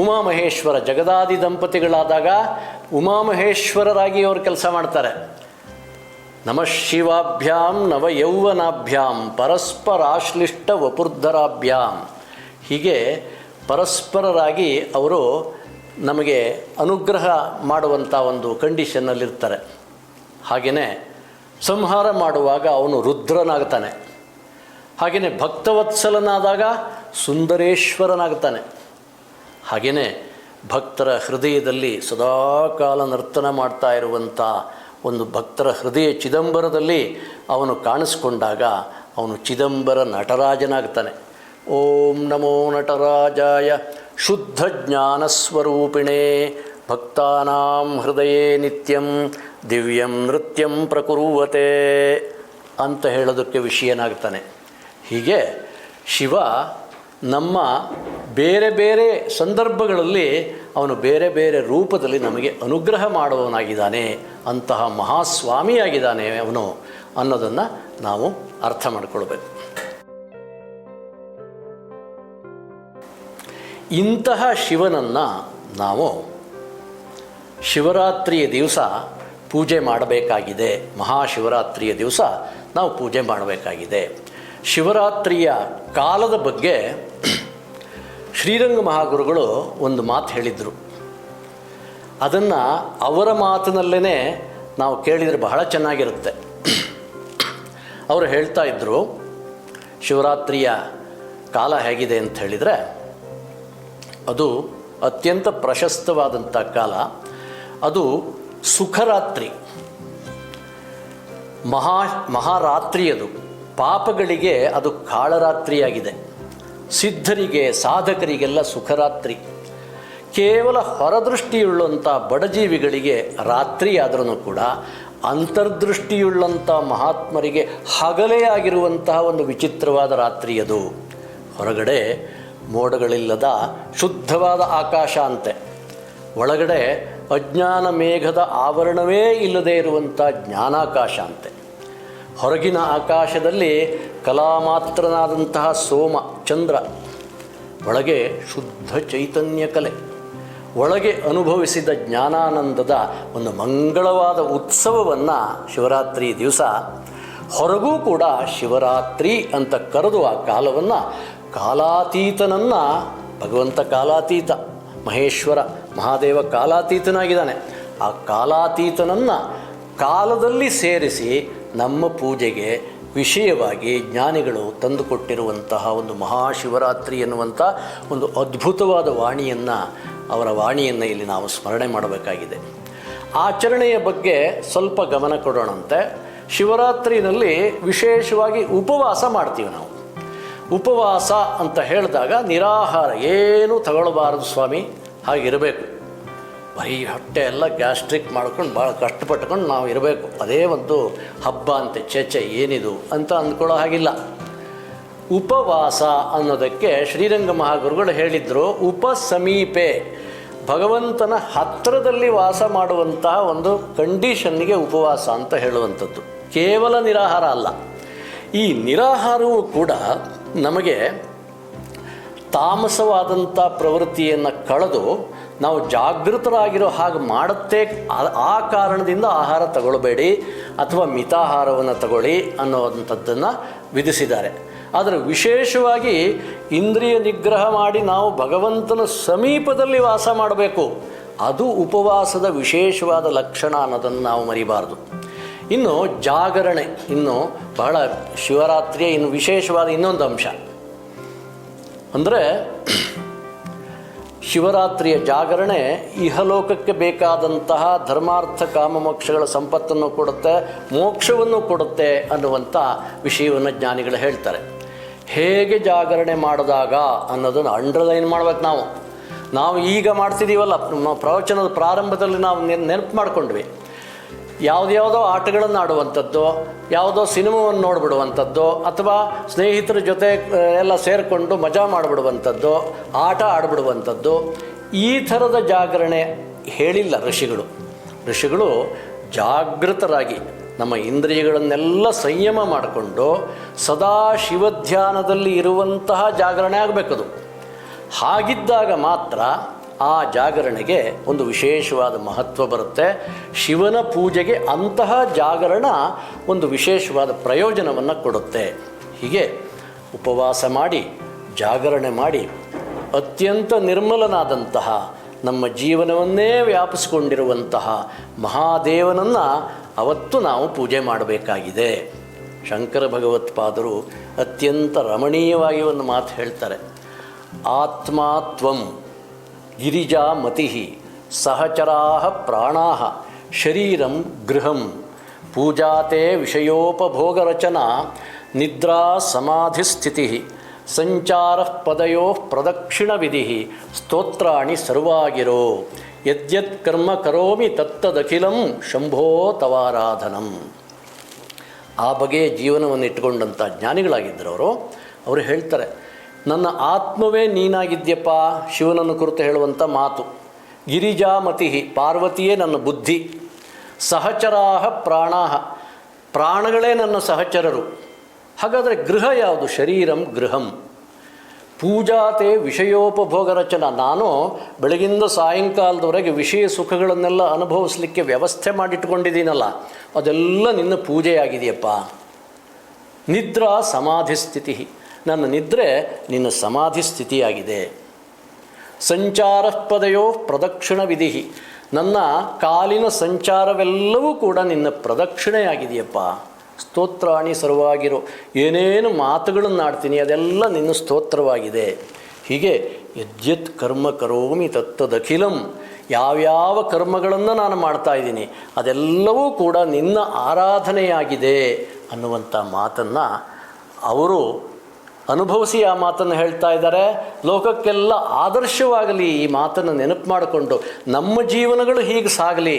ಉಮಾಮಹೇಶ್ವರ ಜಗದಾದಿ ದಂಪತಿಗಳಾದಾಗ ಉಮಾಮಹೇಶ್ವರರಾಗಿ ಅವರು ಕೆಲಸ ಮಾಡ್ತಾರೆ. ನಮಃ ಶಿವಾಭ್ಯಾಂ ನವ ಯೌವನಾಭ್ಯಾಂ ಪರಸ್ಪರಾಶ್ಲಿಷ್ಟ ವಪುರ್ಧರಾಭ್ಯಾಂ. ಹೀಗೆ ಪರಸ್ಪರರಾಗಿ ಅವರು ನಮಗೆ ಅನುಗ್ರಹ ಮಾಡುವಂಥ ಒಂದು ಕಂಡೀಷನ್ನಲ್ಲಿರ್ತಾರೆ. ಹಾಗೆಯೇ ಸಂಹಾರ ಮಾಡುವಾಗ ಅವನು ರುದ್ರನಾಗ್ತಾನೆ. ಹಾಗೆಯೇ ಭಕ್ತವತ್ಸಲನಾದಾಗ ಸುಂದರೇಶ್ವರನಾಗ್ತಾನೆ. ಹಾಗೆಯೇ ಭಕ್ತರ ಹೃದಯದಲ್ಲಿ ಸದಾಕಾಲ ನರ್ತನ ಮಾಡ್ತಾ ಇರುವಂಥ ಒಂದು ಭಕ್ತರ ಹೃದಯ ಚಿದಂಬರದಲ್ಲಿ ಅವನು ಕಾಣಿಸ್ಕೊಂಡಾಗ ಅವನು ಚಿದಂಬರ ನಟರಾಜನಾಗ್ತಾನೆ. ಓಂ ನಮೋ ನಟರಾಜಾಯ ಶುದ್ಧ ಜ್ಞಾನಸ್ವರೂಪಿಣೇ ಭಕ್ತಾನಾಂ ಹೃದಯೇ ನಿತ್ಯಂ ದಿವ್ಯಂ ನೃತ್ಯಂ ಪ್ರಕುರುವತೆ ಅಂತ ಹೇಳೋದಕ್ಕೆ ವಿಷಯನಾಗ್ತಾನೆ. ಹೀಗೆ ಶಿವ ನಮ್ಮ ಬೇರೆ ಬೇರೆ ಸಂದರ್ಭಗಳಲ್ಲಿ ಅವನು ಬೇರೆ ಬೇರೆ ರೂಪದಲ್ಲಿ ನಮಗೆ ಅನುಗ್ರಹ ಮಾಡುವವನಾಗಿದ್ದಾನೆ, ಅಂತಹ ಮಹಾಸ್ವಾಮಿಯಾಗಿದ್ದಾನೆ ಅವನು ಅನ್ನೋದನ್ನು ನಾವು ಅರ್ಥ ಮಾಡಿಕೊಳ್ಬೇಕು. ಇಂತಹ ಶಿವನನ್ನು ನಾವು ಶಿವರಾತ್ರಿಯ ದಿವಸ ಪೂಜೆ ಮಾಡಬೇಕಾಗಿದೆ. ಮಹಾಶಿವರಾತ್ರಿಯ ದಿವಸ ನಾವು ಪೂಜೆ ಮಾಡಬೇಕಾಗಿದೆ. ಶಿವರಾತ್ರಿಯ ಕಾಲದ ಬಗ್ಗೆ ಶ್ರೀರಂಗ ಮಹಾಗುರುಗಳು ಒಂದು ಮಾತು ಹೇಳಿದರು. ಅದನ್ನು ಅವರ ಮಾತಿನಲ್ಲೇ ನಾವು ಕೇಳಿದರೆ ಬಹಳ ಚೆನ್ನಾಗಿರುತ್ತೆ. ಅವರು ಹೇಳ್ತಾ ಇದ್ದರು, ಶಿವರಾತ್ರಿಯ ಕಾಲ ಹೇಗಿದೆ ಅಂತ ಹೇಳಿದರೆ ಅದು ಅತ್ಯಂತ ಪ್ರಶಸ್ತವಾದಂಥ ಕಾಲ. ಅದು ಸುಖರಾತ್ರಿ, ಮಹಾರಾತ್ರಿಯದು. ಪಾಪಗಳಿಗೆ ಅದು ಕಾಳರಾತ್ರಿಯಾಗಿದೆ. ಸಿದ್ಧರಿಗೆ ಸಾಧಕರಿಗೆಲ್ಲ ಸುಖರಾತ್ರಿ. ಕೇವಲ ಹೊರದೃಷ್ಟಿಯುಳ್ಳಂಥ ಬಡಜೀವಿಗಳಿಗೆ ರಾತ್ರಿ ಆದ್ರೂ ಕೂಡ ಅಂತರ್ದೃಷ್ಟಿಯುಳ್ಳಂಥ ಮಹಾತ್ಮರಿಗೆ ಹಗಲೇ ಆಗಿರುವಂತಹ ಒಂದು ವಿಚಿತ್ರವಾದ ರಾತ್ರಿಯದು. ಹೊರಗಡೆ ಮೋಡಗಳಿಲ್ಲದ ಶುದ್ಧವಾದ ಆಕಾಶ ಅಂತೆ, ಒಳಗಡೆ ಅಜ್ಞಾನ ಮೇಘದ ಆವರಣವೇ ಇಲ್ಲದೇ ಇರುವಂಥ ಜ್ಞಾನಾಕಾಶ ಅಂತೆ. ಹೊರಗಿನ ಆಕಾಶದಲ್ಲಿ ಕಲಾಮಾತ್ರನಾದಂತಹ ಸೋಮ ಚಂದ್ರ, ಒಳಗೆ ಶುದ್ಧ ಚೈತನ್ಯ ಕಲೆ, ಒಳಗೆ ಅನುಭವಿಸಿದ ಜ್ಞಾನಾನಂದದ ಒಂದು ಮಂಗಳವಾದ ಉತ್ಸವವನ್ನು ಶಿವರಾತ್ರಿ ದಿವಸ, ಹೊರಗೂ ಕೂಡ ಶಿವರಾತ್ರಿ ಅಂತ ಕರೆದು ಆ ಕಾಲವನ್ನು ಕಾಲಾತೀತನನ್ನು, ಭಗವಂತ ಕಾಲಾತೀತ, ಮಹೇಶ್ವರ ಮಹಾದೇವ ಕಾಲಾತೀತನಾಗಿದ್ದಾನೆ, ಆ ಕಾಲಾತೀತನನ್ನು ಕಾಲದಲ್ಲಿ ಸೇರಿಸಿ ನಮ್ಮ ಪೂಜೆಗೆ ವಿಷಯವಾಗಿ ಜ್ಞಾನಿಗಳು ತಂದುಕೊಟ್ಟಿರುವಂತಹ ಒಂದು ಮಹಾಶಿವರಾತ್ರಿ ಎನ್ನುವಂಥ ಒಂದು ಅದ್ಭುತವಾದ ವಾಣಿಯನ್ನು, ಅವರ ವಾಣಿಯನ್ನು ಇಲ್ಲಿ ನಾವು ಸ್ಮರಣೆ ಮಾಡಬೇಕಾಗಿದೆ. ಆಚರಣೆಯ ಬಗ್ಗೆ ಸ್ವಲ್ಪ ಗಮನ ಕೊಡೋಣಂತೆ. ಶಿವರಾತ್ರಿನಲ್ಲಿ ವಿಶೇಷವಾಗಿ ಉಪವಾಸ ಮಾಡ್ತೀವಿ ನಾವು. ಉಪವಾಸ ಅಂತ ಹೇಳಿದಾಗ ನಿರಾಹಾರ, ಏನೂ ತಗೊಳ್ಬಾರದು ಸ್ವಾಮಿ, ಹಾಗಿರಬೇಕು. ಬರೀ ಹೊಟ್ಟೆ ಎಲ್ಲ ಗ್ಯಾಸ್ಟ್ರಿಕ್ ಮಾಡ್ಕೊಂಡು ಭಾಳ ಕಷ್ಟಪಟ್ಕೊಂಡು ನಾವು ಇರಬೇಕು, ಅದೇ ಒಂದು ಹಬ್ಬ ಅಂತೆ, ಚೇಚೆ ಏನಿದು ಅಂತ ಅಂದ್ಕೊಳ್ಳೋ ಹಾಗಿಲ್ಲ. ಉಪವಾಸ ಅನ್ನೋದಕ್ಕೆ ಶ್ರೀರಂಗ ಮಹಾಗುರುಗಳು ಹೇಳಿದರು, ಉಪಸಮೀಪೆ, ಭಗವಂತನ ಹತ್ತಿರದಲ್ಲಿ ವಾಸ ಮಾಡುವಂತಹ ಒಂದು ಕಂಡೀಷನ್ನಿಗೆ ಉಪವಾಸ ಅಂತ ಹೇಳುವಂಥದ್ದು. ಕೇವಲ ನಿರಾಹಾರ ಅಲ್ಲ. ಈ ನಿರಾಹಾರವೂ ಕೂಡ ನಮಗೆ ತಾಮಸವಾದಂಥ ಪ್ರವೃತ್ತಿಯನ್ನು ಕಳೆದು ನಾವು ಜಾಗೃತರಾಗಿರೋ ಹಾಗೆ ಮಾಡುತ್ತೆ. ಆ ಕಾರಣದಿಂದ ಆಹಾರ ತಗೊಳ್ಬೇಡಿ ಅಥವಾ ಮಿತಾಹಾರವನ್ನು ತಗೊಳ್ಳಿ ಅನ್ನೋವಂಥದ್ದನ್ನು ವಿಧಿಸಿದ್ದಾರೆ. ಆದರೆ ವಿಶೇಷವಾಗಿ ಇಂದ್ರಿಯ ನಿಗ್ರಹ ಮಾಡಿ ನಾವು ಭಗವಂತನ ಸಮೀಪದಲ್ಲಿ ವಾಸ ಮಾಡಬೇಕು. ಅದು ಉಪವಾಸದ ವಿಶೇಷವಾದ ಲಕ್ಷಣ ಅನ್ನೋದನ್ನು ನಾವು ಮರಿಬಾರ್ದು. ಇನ್ನು ಜಾಗರಣೆ, ಇನ್ನು ಬಹಳ ಶಿವರಾತ್ರಿಯ ಇನ್ನು ವಿಶೇಷವಾದ ಇನ್ನೊಂದು ಅಂಶ ಅಂದರೆ ಶಿವರಾತ್ರಿಯ ಜಾಗರಣೆ ಇಹಲೋಕಕ್ಕೆ ಬೇಕಾದಂತಹ ಧರ್ಮಾರ್ಥ ಕಾಮ ಮೋಕ್ಷಗಳ ಸಂಪತ್ತನ್ನು ಕೊಡುತ್ತೆ, ಮೋಕ್ಷವನ್ನು ಕೊಡುತ್ತೆ ಅನ್ನುವಂಥ ವಿಷಯವನ್ನು ಜ್ಞಾನಿಗಳು ಹೇಳ್ತಾರೆ. ಹೇಗೆ ಜಾಗರಣೆ ಮಾಡಿದಾಗ ಅನ್ನೋದನ್ನು ಅಂಡರ್ಲೈನ್ ಮಾಡ್ಬೇಕು. ನಾವು ಈಗ ಮಾಡ್ತಿದ್ದೀವಲ್ಲ, ಪ್ರವಚನದ ಪ್ರಾರಂಭದಲ್ಲಿ ನಾವು ನೆನಪು ಮಾಡ್ಕೊಂಡ್ವಿ. ಯಾವುದ್ಯಾವುದೋ ಆಟಗಳನ್ನು ಆಡುವಂಥದ್ದು, ಯಾವುದೋ ಸಿನಿಮಾವನ್ನು ನೋಡಿಬಿಡುವಂಥದ್ದು, ಅಥವಾ ಸ್ನೇಹಿತರ ಜೊತೆ ಎಲ್ಲ ಸೇರಿಕೊಂಡು ಮಜಾ ಮಾಡಿಬಿಡುವಂಥದ್ದು, ಆಟ ಆಡಿಬಿಡುವಂಥದ್ದು, ಈ ಥರದ ಜಾಗರಣೆ ಹೇಳಿಲ್ಲ ಋಷಿಗಳು ಜಾಗೃತರಾಗಿ ನಮ್ಮ ಇಂದ್ರಿಯಗಳನ್ನೆಲ್ಲ ಸಂಯಮ ಮಾಡಿಕೊಂಡು ಸದಾ ಶಿವಧ್ಯಾನದಲ್ಲಿ ಇರುವಂತಹ ಜಾಗರಣೆ ಆಗಬೇಕದು. ಹಾಗಿದ್ದಾಗ ಮಾತ್ರ ಆ ಜಾಗರಣೆಗೆ ಒಂದು ವಿಶೇಷವಾದ ಮಹತ್ವ ಬರುತ್ತೆ. ಶಿವನ ಪೂಜೆಗೆ ಅಂತಹ ಜಾಗರಣ ಒಂದು ವಿಶೇಷವಾದ ಪ್ರಯೋಜನವನ್ನು ಕೊಡುತ್ತೆ. ಹೀಗೆ ಉಪವಾಸ ಮಾಡಿ ಜಾಗರಣೆ ಮಾಡಿ ಅತ್ಯಂತ ನಿರ್ಮಲನಾದಂತಹ ನಮ್ಮ ಜೀವನವನ್ನೇ ವ್ಯಾಪಿಸಿಕೊಂಡಿರುವಂತಹ ಮಹಾದೇವನನ್ನು ಅವತ್ತು ನಾವು ಪೂಜೆ ಮಾಡಬೇಕಾಗಿದೆ. ಶಂಕರ ಭಗವತ್ಪಾದರು ಅತ್ಯಂತ ರಮಣೀಯವಾಗಿ ಒಂದು ಮಾತು ಹೇಳ್ತಾರೆ. ಆತ್ಮ ತ್ವಂ ಗಿರಿಜಾ ಮತಿ ಸಹಚರಾ ಪ್ರಾಣಾ ಶರೀರಂ ಗೃಹಂ ಪೂಜಾತೆ ವಿಷಯೋಪಭೋಗರಚನಾ ನಿದ್ರಾ ಸಮಾಧಿಸ್ಥಿತಿ ಸಂಚಾರ ಪದಯೋ ಪ್ರದಕ್ಷಿಣ ವಿಧಿ ಸ್ತೋತ್ರಾಣಿ ಸರ್ವಾಗಿರೋ ಯದ್ಯತ್ ಕರ್ಮ ಕರೋಮಿ ತತ್ತದಖಿಲಂ ಶಂಭೋ ತವಾರಾಧನಂ. ಆ ಬಗೆಯ ಜೀವನವನ್ನು ಇಟ್ಟುಕೊಂಡಂಥ ಜ್ಞಾನಿಗಳಾಗಿದ್ದರು ಅವರು ಹೇಳ್ತಾರೆ, ನನ್ನ ಆತ್ಮವೇ ನೀನಾಗಿದ್ಯಪ್ಪ. ಶಿವನನ್ನು ಕುರಿತು ಹೇಳುವಂಥ ಮಾತು. ಗಿರಿಜಾಮತಿ, ಪಾರ್ವತಿಯೇ ನನ್ನ ಬುದ್ಧಿ. ಸಹಚರಾಹ ಪ್ರಾಣಾಹ, ಪ್ರಾಣಗಳೇ ನನ್ನ ಸಹಚರರು. ಹಾಗಾದರೆ ಗೃಹ ಯಾವುದು? ಶರೀರಂ ಗೃಹಂ. ಪೂಜಾತೆ ವಿಷಯೋಪಭೋಗ ರಚನಾ, ನಾನು ಬೆಳಗಿಂದ ಸಾಯಂಕಾಲದವರೆಗೆ ವಿಷಯ ಸುಖಗಳನ್ನೆಲ್ಲ ಅನುಭವಿಸಲಿಕ್ಕೆ ವ್ಯವಸ್ಥೆ ಮಾಡಿಟ್ಕೊಂಡಿದ್ದೀನಲ್ಲ, ಅದೆಲ್ಲ ನಿನ್ನ ಪೂಜೆಯಾಗಿದೆಯಪ್ಪ. ನಿದ್ರಾ ಸಮಾಧಿ ಸ್ಥಿತಿ, ನನ್ನ ನಿದ್ರೆ ನಿನ್ನ ಸಮಾಧಿ ಸ್ಥಿತಿಯಾಗಿದೆ. ಸಂಚಾರ ಪದಯೋ ಪ್ರದಕ್ಷಿಣ ವಿಧಿ, ನನ್ನ ಕಾಲಿನ ಸಂಚಾರವೆಲ್ಲವೂ ಕೂಡ ನಿನ್ನ ಪ್ರದಕ್ಷಿಣೆಯಾಗಿದೆಯಪ್ಪ. ಸ್ತೋತ್ರಾಣಿ ಸರ್ವಾಗಿರೋ, ಏನೇನು ಮಾತುಗಳನ್ನು ಆಡ್ತೀನಿ ಅದೆಲ್ಲ ನಿನ್ನ ಸ್ತೋತ್ರವಾಗಿದೆ. ಹೀಗೆ ಯದ್ಯತ್ ಕರ್ಮ ಕರೋಮಿ ತತ್ತದಖಿಲಂ, ಯಾವ್ಯಾವ ಕರ್ಮಗಳನ್ನು ನಾನು ಮಾಡ್ತಾಯಿದ್ದೀನಿ ಅದೆಲ್ಲವೂ ಕೂಡ ನಿನ್ನ ಆರಾಧನೆಯಾಗಿದೆ ಅನ್ನುವಂಥ ಮಾತನ್ನು ಅವರು ಅನುಭವಿಸಿ ಆ ಮಾತನ್ನು ಹೇಳ್ತಾ ಇದ್ದಾರೆ. ಲೋಕಕ್ಕೆಲ್ಲ ಆದರ್ಶವಾಗಲಿ ಈ ಮಾತನ್ನು ನೆನಪು ಮಾಡಿಕೊಂಡು ನಮ್ಮ ಜೀವನಗಳು ಹೀಗೆ ಸಾಗಲಿ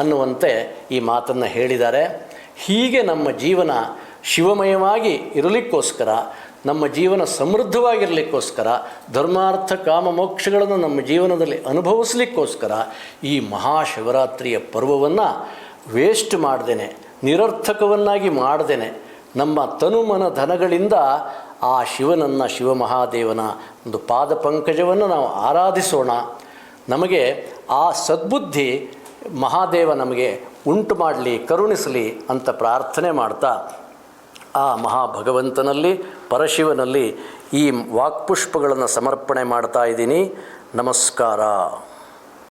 ಅನ್ನುವಂತೆ ಈ ಮಾತನ್ನು ಹೇಳಿದ್ದಾರೆ. ಹೀಗೆ ನಮ್ಮ ಜೀವನ ಶಿವಮಯವಾಗಿ ಇರಲಿಕ್ಕೋಸ್ಕರ, ನಮ್ಮ ಜೀವನ ಸಮೃದ್ಧವಾಗಿರಲಿಕ್ಕೋಸ್ಕರ, ಧರ್ಮಾರ್ಥ ಕಾಮ ಮೋಕ್ಷಗಳನ್ನು ನಮ್ಮ ಜೀವನದಲ್ಲಿ ಅನುಭವಿಸಲಿಕ್ಕೋಸ್ಕರ ಈ ಮಹಾಶಿವರಾತ್ರಿಯ ಪರ್ವವನ್ನು ವೇಸ್ಟ್ ಮಾಡ್ದೇನೆ, ನಿರರ್ಥಕವನ್ನಾಗಿ ಮಾಡ್ದೇನೆ, ನಮ್ಮ ತನುಮನ ಧನಗಳಿಂದ ಆ ಶಿವನನ್ನು, ಶಿವಮಹಾದೇವನ ಒಂದು ಪಾದ ಪಂಕಜವನ್ನು ನಾವು ಆರಾಧಿಸೋಣ. ನಮಗೆ ಆ ಸದ್ಬುದ್ಧಿ ಮಹಾದೇವ ನಮಗೆ ಉಂಟು ಮಾಡಲಿ, ಕರುಣಿಸಲಿ ಅಂತ ಪ್ರಾರ್ಥನೆ ಮಾಡ್ತಾ ಆ ಮಹಾಭಗವಂತನಲ್ಲಿ, ಪರಶಿವನಲ್ಲಿ ಈ ವಾಕ್ಪುಷ್ಪಗಳನ್ನು ಸಮರ್ಪಣೆ ಮಾಡ್ತಾ ಇದ್ದೀನಿ. ನಮಸ್ಕಾರ.